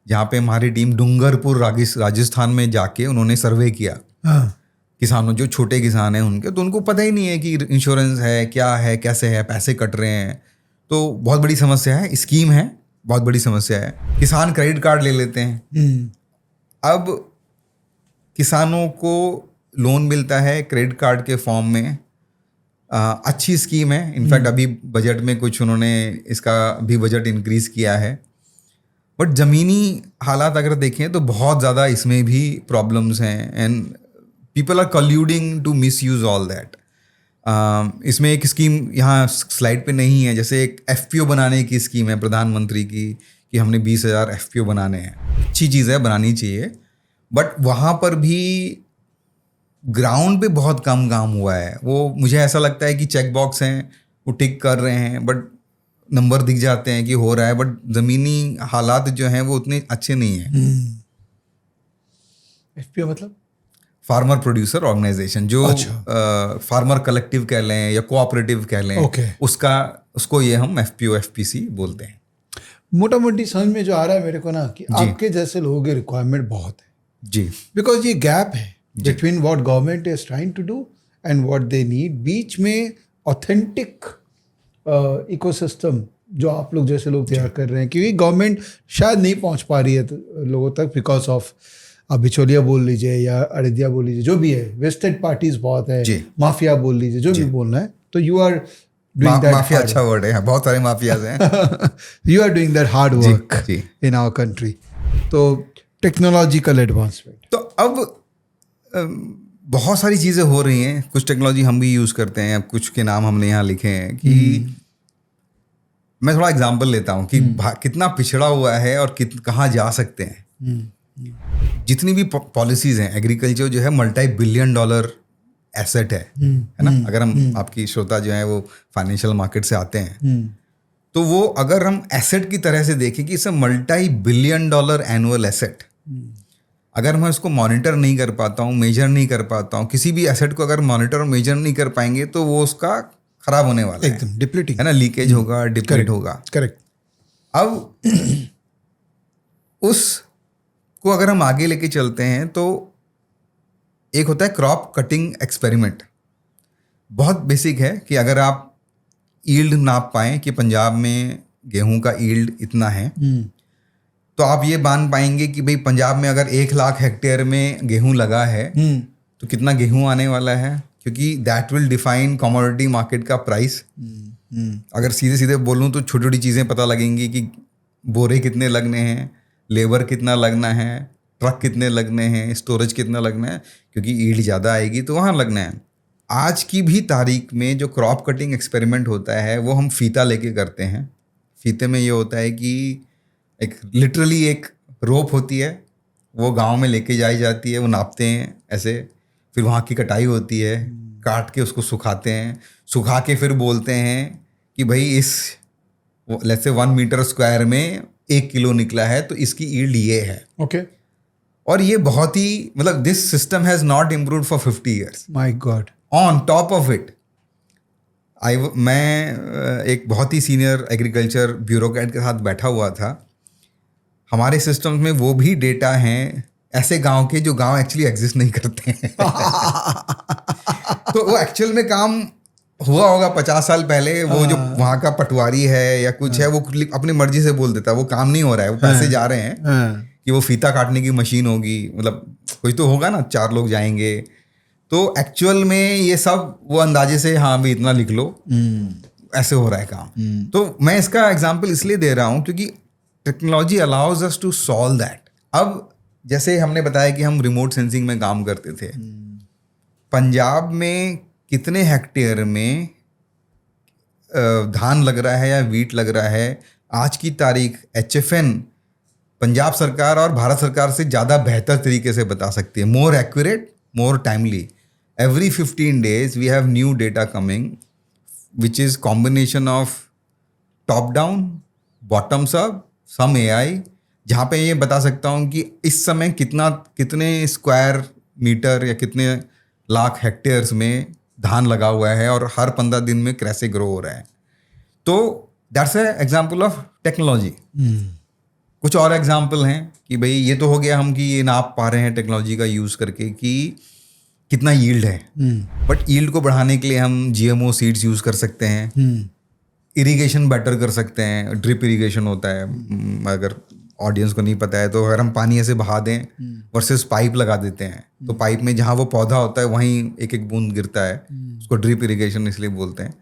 जहाँ पे हमारी टीम डूंगरपुर राजस्थान में जाके उन्होंने सर्वे किया किसानों, जो छोटे किसान हैं उनके, तो उनको पता ही नहीं है कि इंश्योरेंस है क्या है, कैसे है, पैसे कट रहे हैं। तो बहुत बड़ी समस्या है, स्कीम है, बहुत बड़ी समस्या है। किसान क्रेडिट कार्ड ले लेते हैं। अब किसानों को लोन मिलता है क्रेडिट कार्ड के फॉर्म में, अच्छी स्कीम है। इनफैक्ट अभी बजट में कुछ उन्होंने इसका भी बजट इंक्रीज किया है, बट ज़मीनी हालात अगर देखें तो बहुत ज़्यादा इसमें भी प्रॉब्लम्स हैं and people are colluding to misuse all that. इसमें एक स्कीम यहाँ स्लाइड पे नहीं है, जैसे एक FPO बनाने की स्कीम है प्रधानमंत्री की कि हमने 20,000 FPO बनाने हैं। अच्छी चीज़ है, बनानी चाहिए, बट वहाँ पर भी ग्राउंड पे बहुत कम काम हुआ है। वो मुझे ऐसा लगता है कि चेक बॉक्स हैं, वो टिक कर रहे हैं, बट नंबर दिख जाते हैं कि हो रहा है, बट ज़मीनी हालात जो हैं वो उतने अच्छे नहीं हैं। FPO मतलब फार्मर प्रोड्यूसर ऑर्गेनाइजेशन, जो फार्मर कलेक्टिव कह लें या कोऑपरेटिव कह लें, उसको ये हम FPO FPC बोलते हैं। मोटा मोटी समझ में जो आ रहा है मेरे को ना कि आपके जैसे लोगों की रिक्वायरमेंट बहुत है जी, बिकॉज ये गैप है between what government is trying to do and what they need. बीच में ऑथेंटिक इकोसिस्टम जो आप लोग जैसे लोग तैयार कर रहे हैं, क्योंकि गवर्नमेंट शायद नहीं पहुंच पा रही है लोगों तक बिकॉज ऑफ, आप बिचौलिया बोल लीजिए या अड़िया बोल लीजिए, जो भी है, वेस्टेड पार्टीज बहुत है, माफिया बोल लीजिए, जो भी बोलना है, तो you are doing that. Mafia अच्छा वर्ड है, बहुत सारे माफियाज हैं। You are doing that hard work in our country. तो टेक्नोलॉजिकल एडवांसमेंट, तो अब बहुत सारी चीज़ें हो रही हैं, कुछ टेक्नोलॉजी हम भी यूज़ करते हैं, अब कुछ के नाम हमने यहाँ लिखे हैं कि मैं थोड़ा एग्जांपल लेता हूँ कि कितना पिछड़ा हुआ है और कहाँ जा सकते हैं। जितनी भी पॉलिसीज़ हैं, एग्रीकल्चर जो है $multi-billion एसेट है ना। अगर हम, आपकी श्रोता जो है वो फाइनेंशियल मार्केट से आते हैं, तो वो अगर हम एसेट की तरह से देखें कि इट्स $multi-billion एनुअल एसेट, अगर मैं उसको मॉनिटर नहीं कर पाता हूँ, मेजर नहीं कर पाता हूँ, किसी भी एसेट को अगर मॉनिटर और मेजर नहीं कर पाएंगे तो वो उसका खराब होने वाला है, एकदम डिप्लीटिंग है ना, लीकेज होगा, डिप्लीट होगा। करेक्ट। अब उसको अगर हम आगे लेके चलते हैं तो एक होता है क्रॉप कटिंग एक्सपेरिमेंट। बहुत बेसिक है कि अगर आप ईल्ड नाप पाएँ कि पंजाब में गेहूं का ईल्ड इतना है, तो आप ये मान पाएंगे कि भाई पंजाब में अगर 1,00,000 हेक्टेयर में गेहूं लगा है तो कितना गेहूं आने वाला है, क्योंकि that will define commodity market का प्राइस। अगर सीधे सीधे बोलूं तो छोटी छोटी चीज़ें पता लगेंगी कि बोरे कितने लगने हैं, लेबर कितना लगना है, ट्रक कितने लगने हैं, स्टोरेज कितना लगना है, क्योंकि ईल्ड ज़्यादा आएगी तो वहाँ लगना है। आज की भी तारीख में जो क्रॉप कटिंग एक्सपेरिमेंट होता है वो हम फीता लेके करते हैं। फीते में ये होता है कि एक लिटरली एक रोप होती है, वो गांव में लेके जाई जाती है, वो नापते हैं ऐसे, फिर वहाँ की कटाई होती है, काट के उसको सुखाते हैं, सुखा के फिर बोलते हैं कि भाई इस लेट्स से 1 मीटर स्क्वायर में 1 किलो निकला है तो इसकी ईल्ड ये है। ओके। और ये बहुत ही मतलब this system has not improved for 50 years. My God. On top of it मैं एक बहुत ही सीनियर एग्रीकल्चर ब्यूरोक्रेट के साथ बैठा हुआ था। हमारे सिस्टम्स में वो भी डेटा हैं ऐसे गांव के जो गांव एक्चुअली एग्जिस्ट नहीं करते हैं। तो वो एक्चुअल में काम हुआ होगा 50 साल पहले। वो जो वहाँ का पटवारी है या कुछ है वो अपनी मर्जी से बोल देता है वो काम नहीं हो रहा है, वो पैसे जा रहे हैं कि वो फीता काटने की मशीन होगी, मतलब कोई तो होगा ना, 4 लोग जाएंगे। तो एक्चुअल में ये सब वो अंदाजे से हाँ भी इतना लिख लो, ऐसे हो रहा है काम। तो मैं इसका एग्जांपल इसलिए दे रहा हूँ क्योंकि technology allows us to solve that. अब जैसे हमने बताया कि हम रिमोट सेंसिंग में काम करते थे, पंजाब में कितने हेक्टेयर में धान लग रहा है या वीट लग रहा है, आज की तारीख HFN पंजाब सरकार और भारत सरकार से ज़्यादा बेहतर तरीके से बता सकती है, more accurate, more timely. Every 15 days we have new data coming which is combination of top down, bottoms up, some AI, जहाँ पे ये बता सकता हूँ कि इस समय कितने स्क्वायर मीटर या कितने लाख हेक्टेयर्स में धान लगा हुआ है और हर 15 दिन में कैसे ग्रो हो रहा है। तो that's a example of technology. कुछ और एग्जाम्पल हैं कि भाई ये तो हो गया हम कि ये नाप पा रहे हैं टेक्नोलॉजी का यूज़ करके कि कितना यील्ड है, बट यील्ड को बढ़ाने के लिए हम GMO सीड्स यूज़ कर सकते हैं, इरिगेशन बेटर कर सकते हैं। ड्रिप इरिगेशन होता है, अगर ऑडियंस को नहीं पता है तो अगर हम पानी ऐसे बहा दें वर्सेस पाइप लगा देते हैं तो पाइप में जहाँ वो पौधा होता है वहीं एक एक बूंद गिरता है, उसको ड्रिप इरिगेशन इसलिए बोलते हैं।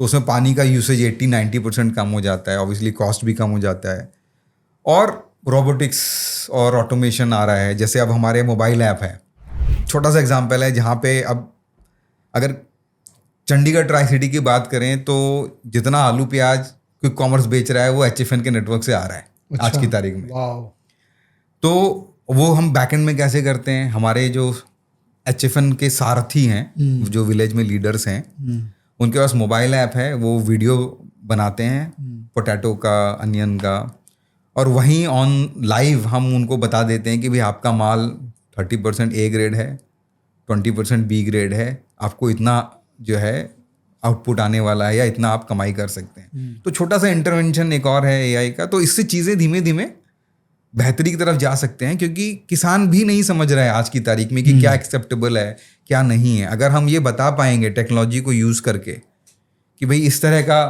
तो उसमें पानी का यूसेज 80-90% कम हो जाता है, ऑब्वियसली कॉस्ट भी कम हो जाता है। और रोबोटिक्स और ऑटोमेशन आ रहा है, जैसे अब हमारे मोबाइल ऐप है, छोटा सा एग्जांपल है जहाँ पे अब अगर चंडीगढ़ ट्राई सिटी की बात करें तो जितना आलू प्याज क्विक कॉमर्स बेच रहा है वो HFN के नेटवर्क से आ रहा है। अच्छा, आज की तारीख में। तो वो हम बैकएंड में कैसे करते हैं, हमारे जो HFN के सारथी हैं, जो विलेज में लीडर्स हैं, उनके पास मोबाइल ऐप है, वो वीडियो बनाते हैं पोटैटो का, अनियन का, और वहीं ऑन लाइव हम उनको बता देते हैं कि भाई आपका माल 30% A ग्रेड है, 20% B ग्रेड है, आपको इतना जो है आउटपुट आने वाला है या इतना आप कमाई कर सकते हैं। तो छोटा सा इंटरवेंशन एक और है AI का। तो इससे चीज़ें धीमे धीमे बेहतरी की तरफ जा सकते हैं, क्योंकि किसान भी नहीं समझ रहा है आज की तारीख में कि क्या एक्सेप्टेबल है क्या नहीं है। अगर हम ये बता पाएंगे टेक्नोलॉजी को यूज़ करके कि भाई इस तरह का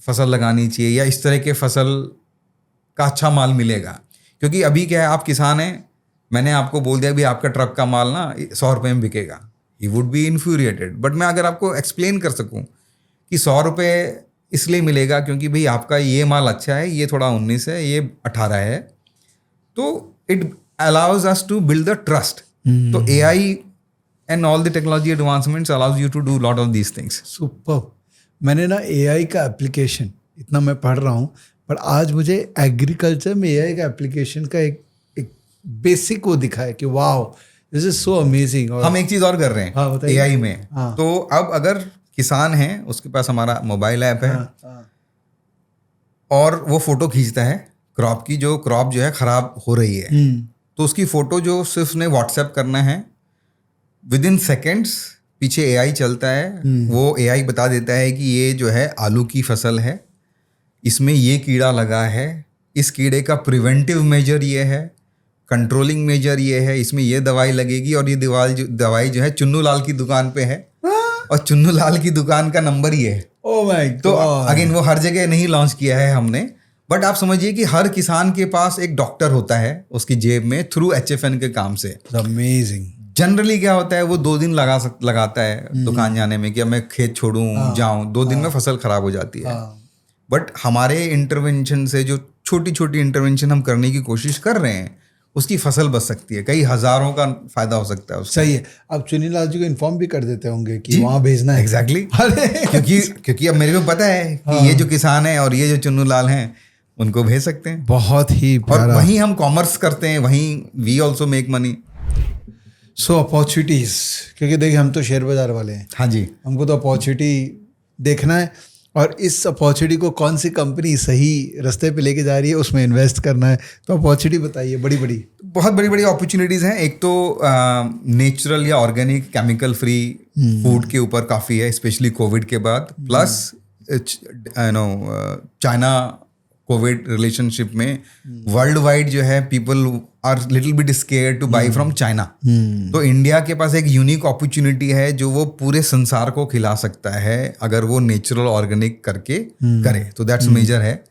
फसल लगानी चाहिए या इस तरह के फसल का अच्छा माल मिलेगा। क्योंकि अभी क्या है, आप किसान हैं, मैंने आपको बोल दिया भी आपका ट्रक का माल ना 100 रुपये में बिकेगा, he would be infuriated. But मैं अगर आपको एक्सप्लेन कर सकूं कि 100 रुपये इसलिए मिलेगा क्योंकि भाई आपका ये माल अच्छा है, ये थोड़ा 19 है, ये 18 है, तो it allows us to build the trust. तो AI and all the technology advancements allows you to do lot of these things. Super. मैंने ना AI का एप्लीकेशन इतना मैं पढ़ रहा हूँ, पर आज मुझे एग्रीकल्चर में AI का एप्लीकेशन का एक बेसिक वो दिखा है कि wow this is so amazing. और हम एक चीज़ और कर रहे हैं AI में। तो अब अगर किसान है, उसके पास हमारा मोबाइल ऐप है और वो फोटो खींचता है क्रॉप की, जो क्रॉप जो है ख़राब हो रही है, तो उसकी फ़ोटो जो सिर्फ उसने व्हाट्सएप करना है, विद इन सेकेंड्स पीछे AI चलता है, वो AI बता देता है कि ये जो है आलू की फसल है, इसमें ये कीड़ा लगा है, इस कीड़े का प्रिवेंटिव मेजर ये है, कंट्रोलिंग मेजर ये है, इसमें ये दवाई लगेगी और ये दवाई जो है चुन्नू लाल की दुकान पे है और चुन्नू लाल की दुकान का नंबर ये है। ओह माय गॉड। तो अगेन वो हर जगह नहीं लॉन्च किया है हमने, बट आप समझिए कि हर किसान के पास एक डॉक्टर होता है उसकी जेब में थ्रू HFN के काम से। अमेजिंग। जनरली क्या होता है, वो 2 दिन लगाता है दुकान जाने में कि अब मैं खेत छोड़ूं जाऊं, 2 दिन में फसल खराब हो जाती है। बट हमारे इंटरवेंशन से जो छोटी छोटी इंटरवेंशन हम करने की कोशिश कर रहे हैं, उसकी फसल बच सकती है, कई हजारों का फायदा हो सकता है उससे। सही है। अब चुनीलाल जी को इन्फॉर्म भी कर देते होंगे कि वहाँ भेजना है। एग्जैक्टली। क्योंकि अब मेरे को पता है कि ये जो किसान है और ये जो चुन्नू लाल हैं उनको भेज सकते हैं। बहुत ही और वहीं हम कॉमर्स करते हैं, वहीं we also make money. So opportunities, क्योंकि देखिए हम तो शेयर बाज़ार वाले हैं, हाँ जी, हमको तो अपॉर्चुनिटी देखना है और इस अपॉर्चुनिटी को कौन सी कंपनी सही रास्ते पे लेके जा रही है उसमें इन्वेस्ट करना है। तो अपॉर्चुनिटी बताइए बड़ी बड़ी। बहुत बड़ी बड़ी अपॉर्चुनिटीज़ हैं। एक तो नेचुरल या ऑर्गेनिक केमिकल फ्री फूड के ऊपर काफ़ी है, स्पेशली कोविड के बाद। प्लस चाइना कोविड रिलेशनशिप में वर्ल्ड वाइड जो है people are little bit scared to buy from China. तो इंडिया के पास एक यूनिक अपॉर्चुनिटी है जो वो पूरे संसार को खिला सकता है अगर वो नेचुरल ऑर्गेनिक करके करे, तो दैट्स मेजर है।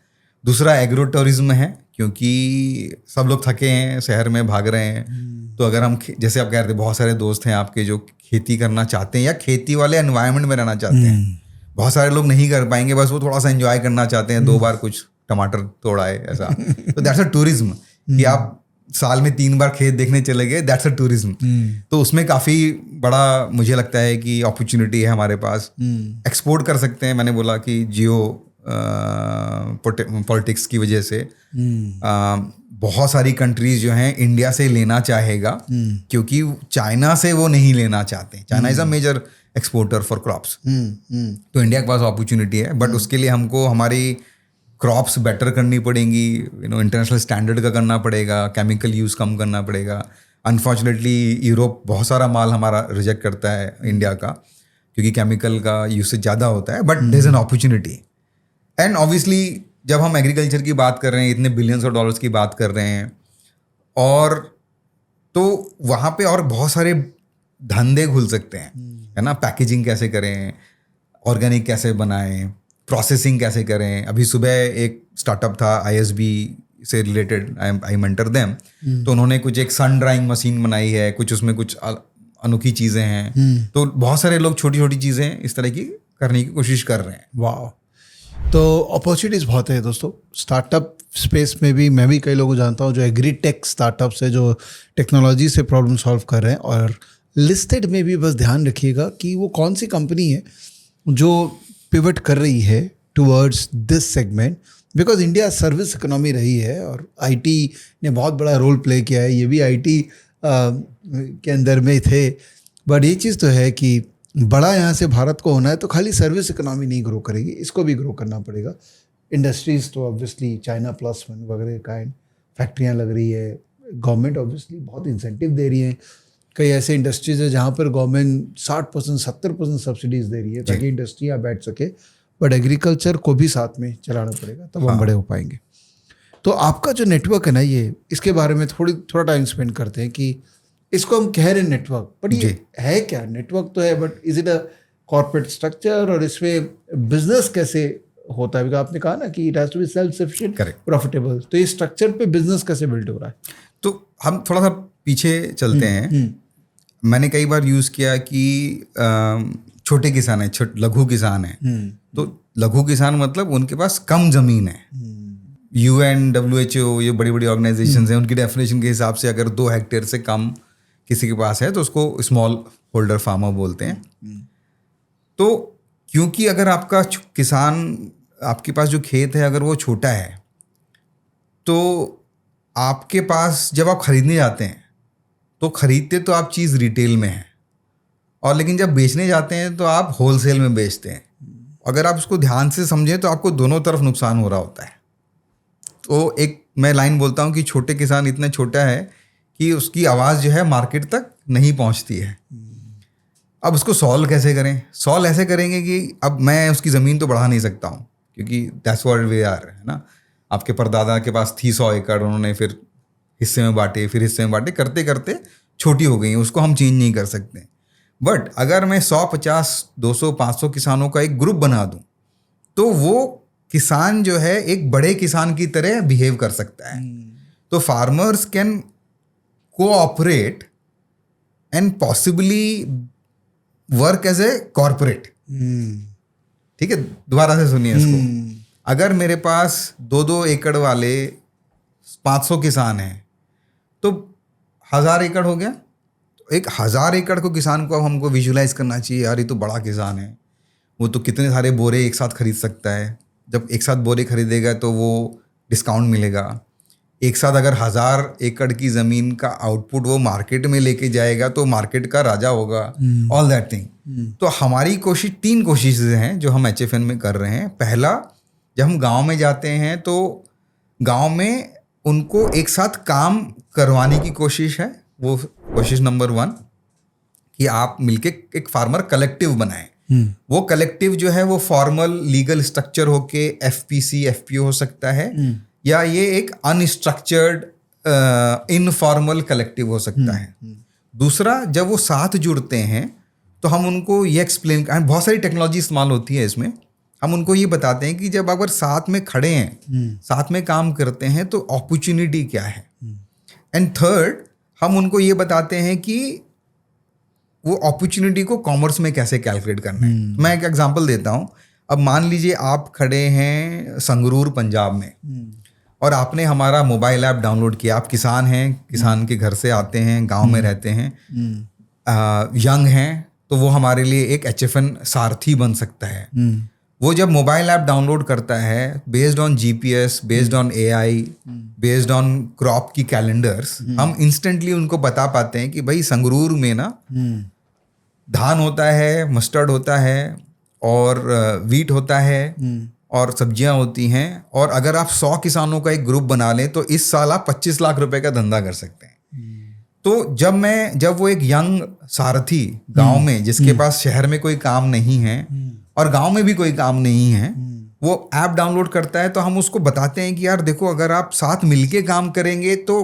दूसरा एग्रो टूरिज्म है, क्योंकि सब लोग थके हैं, शहर में भाग रहे हैं। तो अगर हम जैसे आप कह रहे थे, बहुत सारे दोस्त हैं आपके जो खेती करना चाहते हैं या खेती वाले एनवायरनमेंट में रहना चाहते हैं। बहुत सारे लोग नहीं कर पाएंगे, बस वो थोड़ा सा एंजॉय करना चाहते हैं, 2 बार कुछ टमाटर तोड़ा है ऐसा। तो दैट्स अ टूरिज्म कि आप साल में 3 बार खेत देखने चले गए, दैट्स अ टूरिज्म। तो उसमें काफ़ी बड़ा मुझे लगता है कि अपॉर्चुनिटी है हमारे पास। एक्सपोर्ट कर सकते हैं, मैंने बोला कि जियो पॉलिटिक्स की वजह से बहुत सारी कंट्रीज जो हैं इंडिया से लेना चाहेगा, क्योंकि चाइना से वो नहीं लेना चाहते। China is a major exporter for crops. तो इंडिया के पास अपॉर्चुनिटी है, बट उसके लिए हमको हमारी क्रॉप्स बेटर करनी पड़ेंगी, इंटरनेशनल स्टैंडर्ड का करना पड़ेगा, केमिकल यूज़ कम करना पड़ेगा। अनफॉर्चुनेटली यूरोप बहुत सारा माल हमारा रिजेक्ट करता है इंडिया का, क्योंकि केमिकल का यूसेज ज़्यादा होता है। But there is an opportunity. And obviously जब हम एग्रीकल्चर की बात कर रहे हैं, इतने बिलियंस ऑफ डॉलर्स की बात कर रहे हैं, और तो वहाँ पे और बहुत सारे धंधे खुल सकते हैं, है ना। पैकेजिंग कैसे करें, ऑर्गेनिक कैसे बनाएं, प्रोसेसिंग कैसे करें। अभी सुबह एक स्टार्टअप था ISB से रिलेटेड, आई मेंटर देम। तो उन्होंने कुछ एक सन ड्राइंग मशीन बनाई है, कुछ उसमें कुछ अनोखी चीज़ें हैं। तो बहुत सारे लोग छोटी छोटी चीज़ें इस तरह की करने की कोशिश कर रहे हैं। वाह, तो अपॉर्चुनिटीज़ बहुत है दोस्तों। स्टार्टअप स्पेस में भी मैं भी कई लोगों को जानता हूँ जो एग्री टेक स्टार्टअप्स है, जो टेक्नोलॉजी से प्रॉब्लम सॉल्व कर रहे हैं। और लिस्टेड में भी बस ध्यान रखिएगा कि वो कौन सी कंपनी है जो पिवट कर रही है towards this segment, because India service economy रही है और IT ने बहुत बड़ा रोल प्ले किया है। ये भी IT के अंदर में थे। बट ये चीज़ तो है कि बड़ा यहाँ से भारत को होना है तो खाली सर्विस इकोनॉमी नहीं ग्रो करेगी, इसको भी ग्रो करना पड़ेगा। इंडस्ट्रीज़ तो ऑब्वियसली चाइना प्लस वन वगैरह काइंड फैक्ट्रियाँ लग रही है, गवर्नमेंट ऑब्वियसली बहुत इंसेंटिव दे रही है। कई ऐसे इंडस्ट्रीज़ है जहाँ पर गवर्नमेंट 60% 70% सब्सिडीज़ दे रही है ताकि इंडस्ट्री यहाँ बैठ सके। बट एग्रीकल्चर को भी साथ में चलाना पड़ेगा, तब हम बड़े हो पाएंगे। तो आपका जो नेटवर्क है ना, ये इसके बारे में थोड़ा टाइम स्पेंड करते हैं कि इसको हम कह रहे हैं नेटवर्क, बट ये है क्या? नेटवर्क तो है, but is it a corporate structure, और इसमें बिजनेस कैसे होता है? आपने कहा ना कि it has to be self sufficient, profitable. तो ये स्ट्रक्चर पे बिजनेस कैसे बिल्ड हो रहा है? तो हम थोड़ा सा पीछे चलते हैं। मैंने कई बार यूज़ किया कि छोटे किसान हैं, लघु किसान हैं। तो लघु किसान मतलब उनके पास कम ज़मीन है। UN, WHO, ये बड़ी बड़ी ऑर्गेनाइजेशंस हैं, उनकी डेफिनेशन के हिसाब से अगर 2 हेक्टेयर से कम किसी के पास है तो उसको स्मॉल होल्डर फार्मर बोलते हैं। तो क्योंकि अगर आपका किसान, आपके पास जो खेत है अगर वो छोटा है, तो आपके पास जब आप खरीदने जाते हैं तो खरीदते तो आप चीज़ रिटेल में है, और लेकिन जब बेचने जाते हैं तो आप होलसेल में बेचते हैं। अगर आप उसको ध्यान से समझें तो आपको दोनों तरफ नुकसान हो रहा होता है। तो एक मैं लाइन बोलता हूँ कि छोटे किसान इतना छोटा है कि उसकी आवाज़ जो है मार्केट तक नहीं पहुँचती है। अब उसको सॉल्व कैसे करें? सॉल्व ऐसे करेंगे कि अब मैं उसकी ज़मीन तो बढ़ा नहीं सकता हूँ, क्योंकि दैट्स व्हाट वी आर, है ना। आपके परदादा के पास थी 100 एकड़, उन्होंने फिर हिस्से में बांटे, फिर हिस्से में बांटे, करते करते छोटी हो गई, उसको हम चेंज नहीं कर सकते। बट अगर मैं 100, 50, 200, 500 किसानों का एक ग्रुप बना दूँ तो वो किसान जो है एक बड़े किसान की तरह बिहेव कर सकता है। तो farmers can cooperate and possibly work as a corporate. ठीक है, दोबारा से सुनिए इसको। अगर मेरे पास 2-2 एकड़ वाले 500 किसान हैं तो 1000 एकड़ हो गया। तो एक 1000 एकड़ को किसान को अब हमको विजुलाइज करना चाहिए, यार ये तो बड़ा किसान है, वो तो कितने सारे बोरे एक साथ खरीद सकता है। जब एक साथ बोरे खरीदेगा तो वो डिस्काउंट मिलेगा। एक साथ अगर 1000 एकड़ की ज़मीन का आउटपुट वो मार्केट में लेके जाएगा तो मार्केट का राजा होगा, ऑल दैट थिंग। तो हमारी कोशिश 3 कोशिशें हैं जो हम HFN में कर रहे हैं। पहला, जब हम गांव में जाते हैं तो गांव में उनको एक साथ काम करवाने की कोशिश है। वो कोशिश नंबर 1 कि आप मिलके एक फार्मर कलेक्टिव बनाएं। वो कलेक्टिव जो है वो फॉर्मल लीगल स्ट्रक्चर होके FPC FPO हो सकता है, या ये एक अनस्ट्रक्चर्ड इनफॉर्मल कलेक्टिव हो सकता है। दूसरा, जब वो साथ जुड़ते हैं तो हम उनको ये एक्सप्लेन, बहुत सारी टेक्नोलॉजी इस्तेमाल होती है इसमें, हम उनको ये बताते हैं कि जब अगर साथ में खड़े हैं, साथ में काम करते हैं तो अपॉर्चुनिटी क्या है। एंड थर्ड, हम उनको ये बताते हैं कि वो अपॉर्चुनिटी को कॉमर्स में कैसे कैलकुलेट करना है। मैं एक एग्जांपल देता हूँ। अब मान लीजिए आप खड़े हैं संगरूर पंजाब में और आपने हमारा मोबाइल ऐप डाउनलोड किया। आप किसान हैं, किसान के घर से आते हैं, गांव में रहते हैं, यंग हैं, तो वो हमारे लिए एक HFN सारथी बन सकता है। वो जब मोबाइल ऐप डाउनलोड करता है, based on GPS, based on AI, based on crop की कैलेंडर्स, हम इंस्टेंटली उनको बता पाते हैं कि भाई संगरूर में ना धान होता है, मस्टर्ड होता है और वीट होता है और सब्जियां होती हैं, और अगर आप 100 किसानों का एक ग्रुप बना लें तो इस साल आप 25 लाख रुपए का धंधा कर सकते हैं। तो जब वो एक यंग सारथी गांव में, जिसके पास शहर में कोई काम नहीं है और गांव में भी कोई काम नहीं है, वो ऐप डाउनलोड करता है, तो हम उसको बताते हैं कि यार देखो, अगर आप साथ मिलके काम करेंगे तो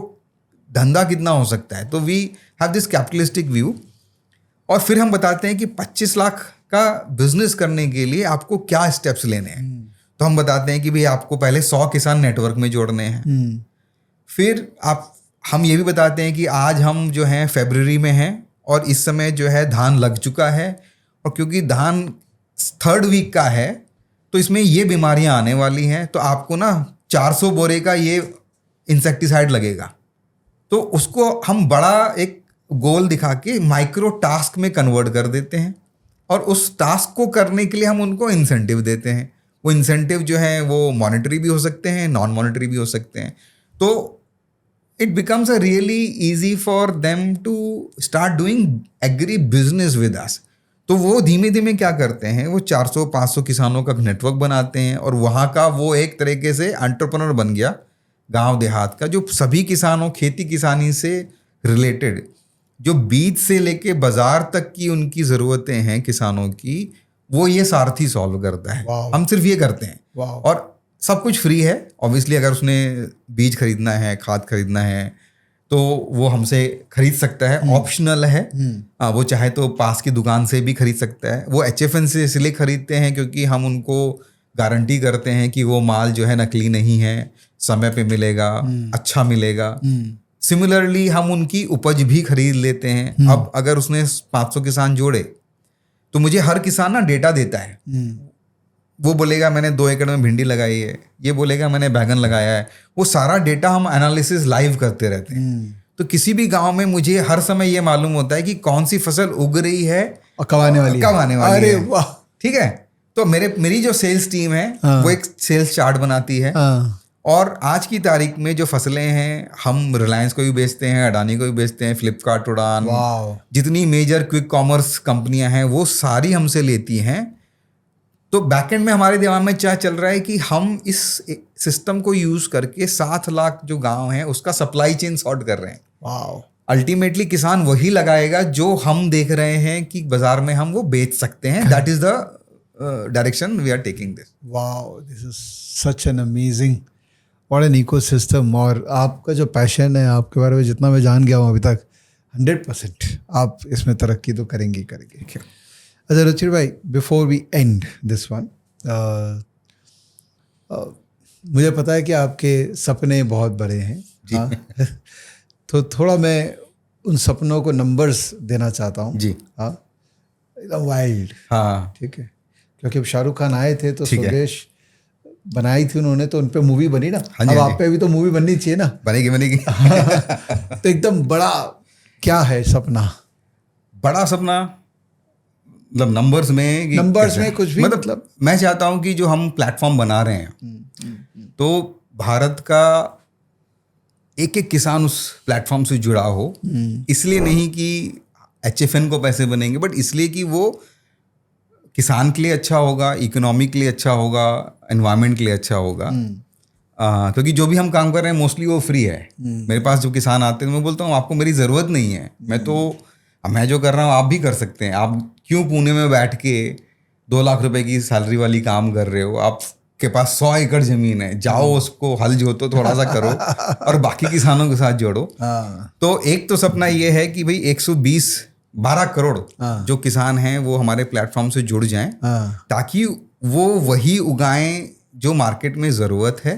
धंधा कितना हो सकता है। तो we have this capitalistic view, और फिर हम बताते हैं कि 25 लाख का बिजनेस करने के लिए आपको क्या स्टेप्स लेने हैं। तो हम बताते हैं कि भाई आपको पहले 100 किसान नेटवर्क में जोड़ने हैं। फिर हम ये भी बताते हैं कि आज हम जो हैं फरवरी में हैं और इस समय जो है धान लग चुका है, और क्योंकि धान 3rd वीक का है तो इसमें ये बीमारियां आने वाली हैं, तो आपको ना 400 बोरे का ये इंसेक्टिसाइड लगेगा। तो उसको हम बड़ा एक गोल दिखा के माइक्रो टास्क में कन्वर्ट कर देते हैं, और उस टास्क को करने के लिए हम उनको इंसेंटिव देते हैं। वो इंसेंटिव जो है वो मॉनेटरी भी हो सकते हैं, नॉन मॉनेटरी भी हो सकते हैं। तो it becomes a really easy for them to start doing agri business with us। तो वो धीमे धीमे क्या करते हैं, वो 400-500 किसानों का नेटवर्क बनाते हैं, और वहाँ का वो एक तरीके से एंटरप्रेन्योर बन गया गांव देहात का, जो सभी किसानों, खेती किसानी से रिलेटेड, जो बीज से लेके बाजार तक की उनकी ज़रूरतें हैं किसानों की, वो ये सारथी सॉल्व करता है। हम सिर्फ ये करते हैं, और सब कुछ फ्री है। ऑब्वियसली अगर उसने बीज खरीदना है, खाद खरीदना है, तो वो हमसे खरीद सकता है, ऑप्शनल है। वो चाहे तो पास की दुकान से भी खरीद सकता है। वो HFN से इसलिए खरीदते हैं क्योंकि हम उनको गारंटी करते हैं कि वो माल जो है नकली नहीं है, समय पे मिलेगा, अच्छा मिलेगा। सिमिलरली हम उनकी उपज भी खरीद लेते हैं। अब अगर उसने 500 किसान जोड़े तो मुझे हर किसान ना डेटा देता है। वो बोलेगा मैंने 2 एकड़ में भिंडी लगाई है, ये बोलेगा मैंने बैगन लगाया है। वो सारा डेटा हम एनालिसिस लाइव करते रहते हैं। तो किसी भी गांव में मुझे हर समय ये मालूम होता है कि कौन सी फसल उग रही है और कब आने वाली है। अरे वाह, ठीक है। तो मेरी जो सेल्स टीम है वो एक सेल्स चार्ट बनाती है, और आज की तारीख में जो फसलें हैं, हम रिलायंस को भी बेचते हैं, अडानी को भी बेचते हैं, फ्लिपकार्ट, उड़ान, जितनी मेजर क्विक कॉमर्स कंपनियां हैं वो सारी हमसे लेती हैं। तो बैकएंड में हमारे दिमाग में क्या चल रहा है कि हम इस सिस्टम को यूज करके 7 लाख जो गांव हैं उसका सप्लाई चेन सॉर्ट कर रहे हैं। वाओ। अल्टीमेटली किसान वही लगाएगा जो हम देख रहे हैं कि बाजार में हम वो बेच सकते हैं। That is the direction we are taking this. Wow, this is such an amazing, what an ecosystem. और आपका जो पैशन है, आपके बारे में जितना मैं जान गया हूँ अभी तक, 100% आप इसमें तरक्की तो करेंगे। अच्छा रुचिर भाई, before we end this one, मुझे पता है कि आपके सपने बहुत बड़े हैं। हाँ? तो थोड़ा मैं उन सपनों को नंबर्स देना चाहता हूँ जी। हाँ, एकदम वाइल्ड। हाँ, ठीक है, क्योंकि शाहरुख खान आए थे तो स्वदेश बनाई थी उन्होंने, तो उन पे मूवी बनी ना। अब आप पे भी तो मूवी बननी चाहिए ना। बनेगी। तो एकदम बड़ा क्या है सपना? बड़ा सपना मतलब नंबर्स में कुछ भी, मतलब मैं चाहता हूं कि जो हम प्लेटफॉर्म बना रहे हैं, तो भारत का एक एक किसान उस प्लेटफॉर्म से जुड़ा हो, इसलिए नहीं कि HFN को पैसे बनेंगे, बट इसलिए कि वो किसान के लिए अच्छा होगा, इकोनॉमी के लिए अच्छा होगा, एनवायरनमेंट के लिए अच्छा होगा। क्योंकि जो भी हम काम कर रहे हैं मोस्टली वो फ्री है। मेरे पास जो किसान आते हैं मैं बोलता हूँ आपको मेरी ज़रूरत नहीं है, मैं जो कर रहा हूँ आप भी कर सकते हैं। आप क्यों पुणे में बैठ के 2 लाख रुपए की सैलरी वाली काम कर रहे हो? आपके पास 100 एकड़ ज़मीन है, जाओ उसको हल जोतो, थोड़ा सा करो और बाकी किसानों के साथ जोड़ो। तो एक तो सपना ये है कि भाई 12 करोड़ जो किसान हैं वो हमारे प्लेटफॉर्म से जुड़ जाएं, ताकि वो वही उगाएं जो मार्केट में ज़रूरत है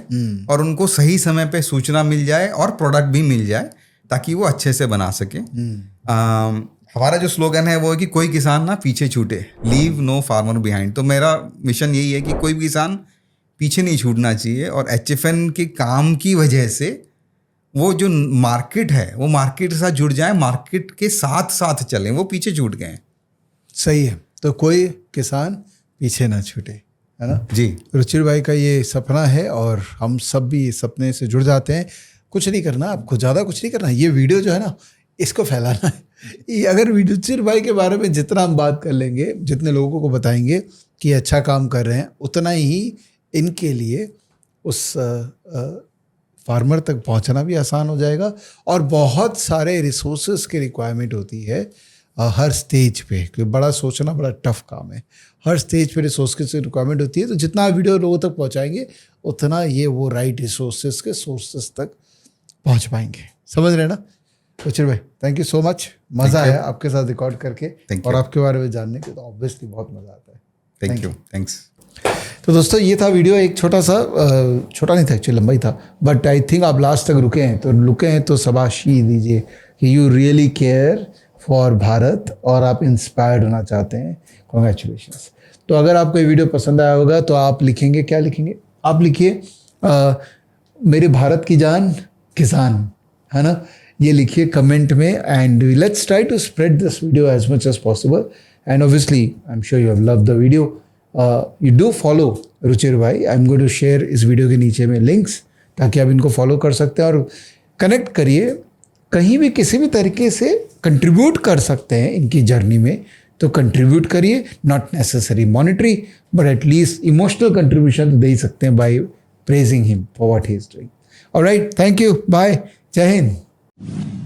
और उनको सही समय पे सूचना मिल जाए और प्रोडक्ट भी मिल जाए ताकि वो अच्छे से बना सके। हमारा जो स्लोगन है वो है कि कोई किसान ना पीछे छूटे, लीव नो फार्मर बिहाइंड। तो मेरा मिशन यही है कि कोई भी किसान पीछे नहीं छूटना चाहिए, और HFN के काम की वजह से वो जो मार्केट है वो मार्केट के साथ जुड़ जाए, मार्केट के साथ साथ चलें, वो पीछे छूट गए। सही है, तो कोई किसान पीछे ना छूटे, है ना जी। रुचिर भाई का ये सपना है और हम सब भी इस सपने से जुड़ जाते हैं। कुछ नहीं करना आपको, ज़्यादा कुछ नहीं करना, ये वीडियो जो है ना इसको फैलाना है। ये अगर रुचिर भाई के बारे में जितना हम बात कर लेंगे, जितने लोगों को बताएंगे कि अच्छा काम कर रहे हैं, उतना ही इनके लिए उस फार्मर तक पहुंचना भी आसान हो जाएगा। और बहुत सारे रिसोर्सेज की रिक्वायरमेंट होती है हर स्टेज पे, क्योंकि बड़ा सोचना बड़ा टफ काम है। हर स्टेज पे रिसोर्सेज की रिक्वायरमेंट होती है, तो जितना वीडियो लोगों तक पहुंचाएंगे उतना ये वो राइट रिसोर्सेज के सोर्सेज तक पहुंच पाएंगे। समझ रहे हैं ना रुचिर भाई? थैंक यू सो मच, मज़ा आया आपके साथ रिकॉर्ड करके और आपके बारे में जानने के, तो ऑब्वियसली बहुत मज़ा आता है। Thank you, thanks. तो दोस्तों ये था वीडियो, एक छोटा नहीं था एक्चुअली, लंबा ही था, बट आई थिंक आप लास्ट तक रुके हैं तो शाबाशी दीजिए कि you really care for Bharat और आप इंस्पायर्ड होना चाहते हैं। कॉन्ग्रेचुलेशंस। तो अगर आपको ये वीडियो पसंद आया होगा तो आप लिखेंगे, क्या लिखेंगे? आप लिखिए मेरे भारत की जान किसान, है ना, ये लिखिए कमेंट में, and let's try to spread this video as much as possible. And obviously I am sure you have loved the video. You do follow Ruchir भाई, I am going to share इस वीडियो के नीचे में links, ताकि आप इनको follow कर सकते हैं और कनेक्ट करिए। कहीं भी किसी भी तरीके से कंट्रीब्यूट कर सकते हैं इनकी जर्नी में, तो कंट्रीब्यूट करिए, not necessary monetary, but at least emotional contribution तो दे ही सकते हैं by praising him for what he is doing. Alright, thank you, bye, जय हिंद।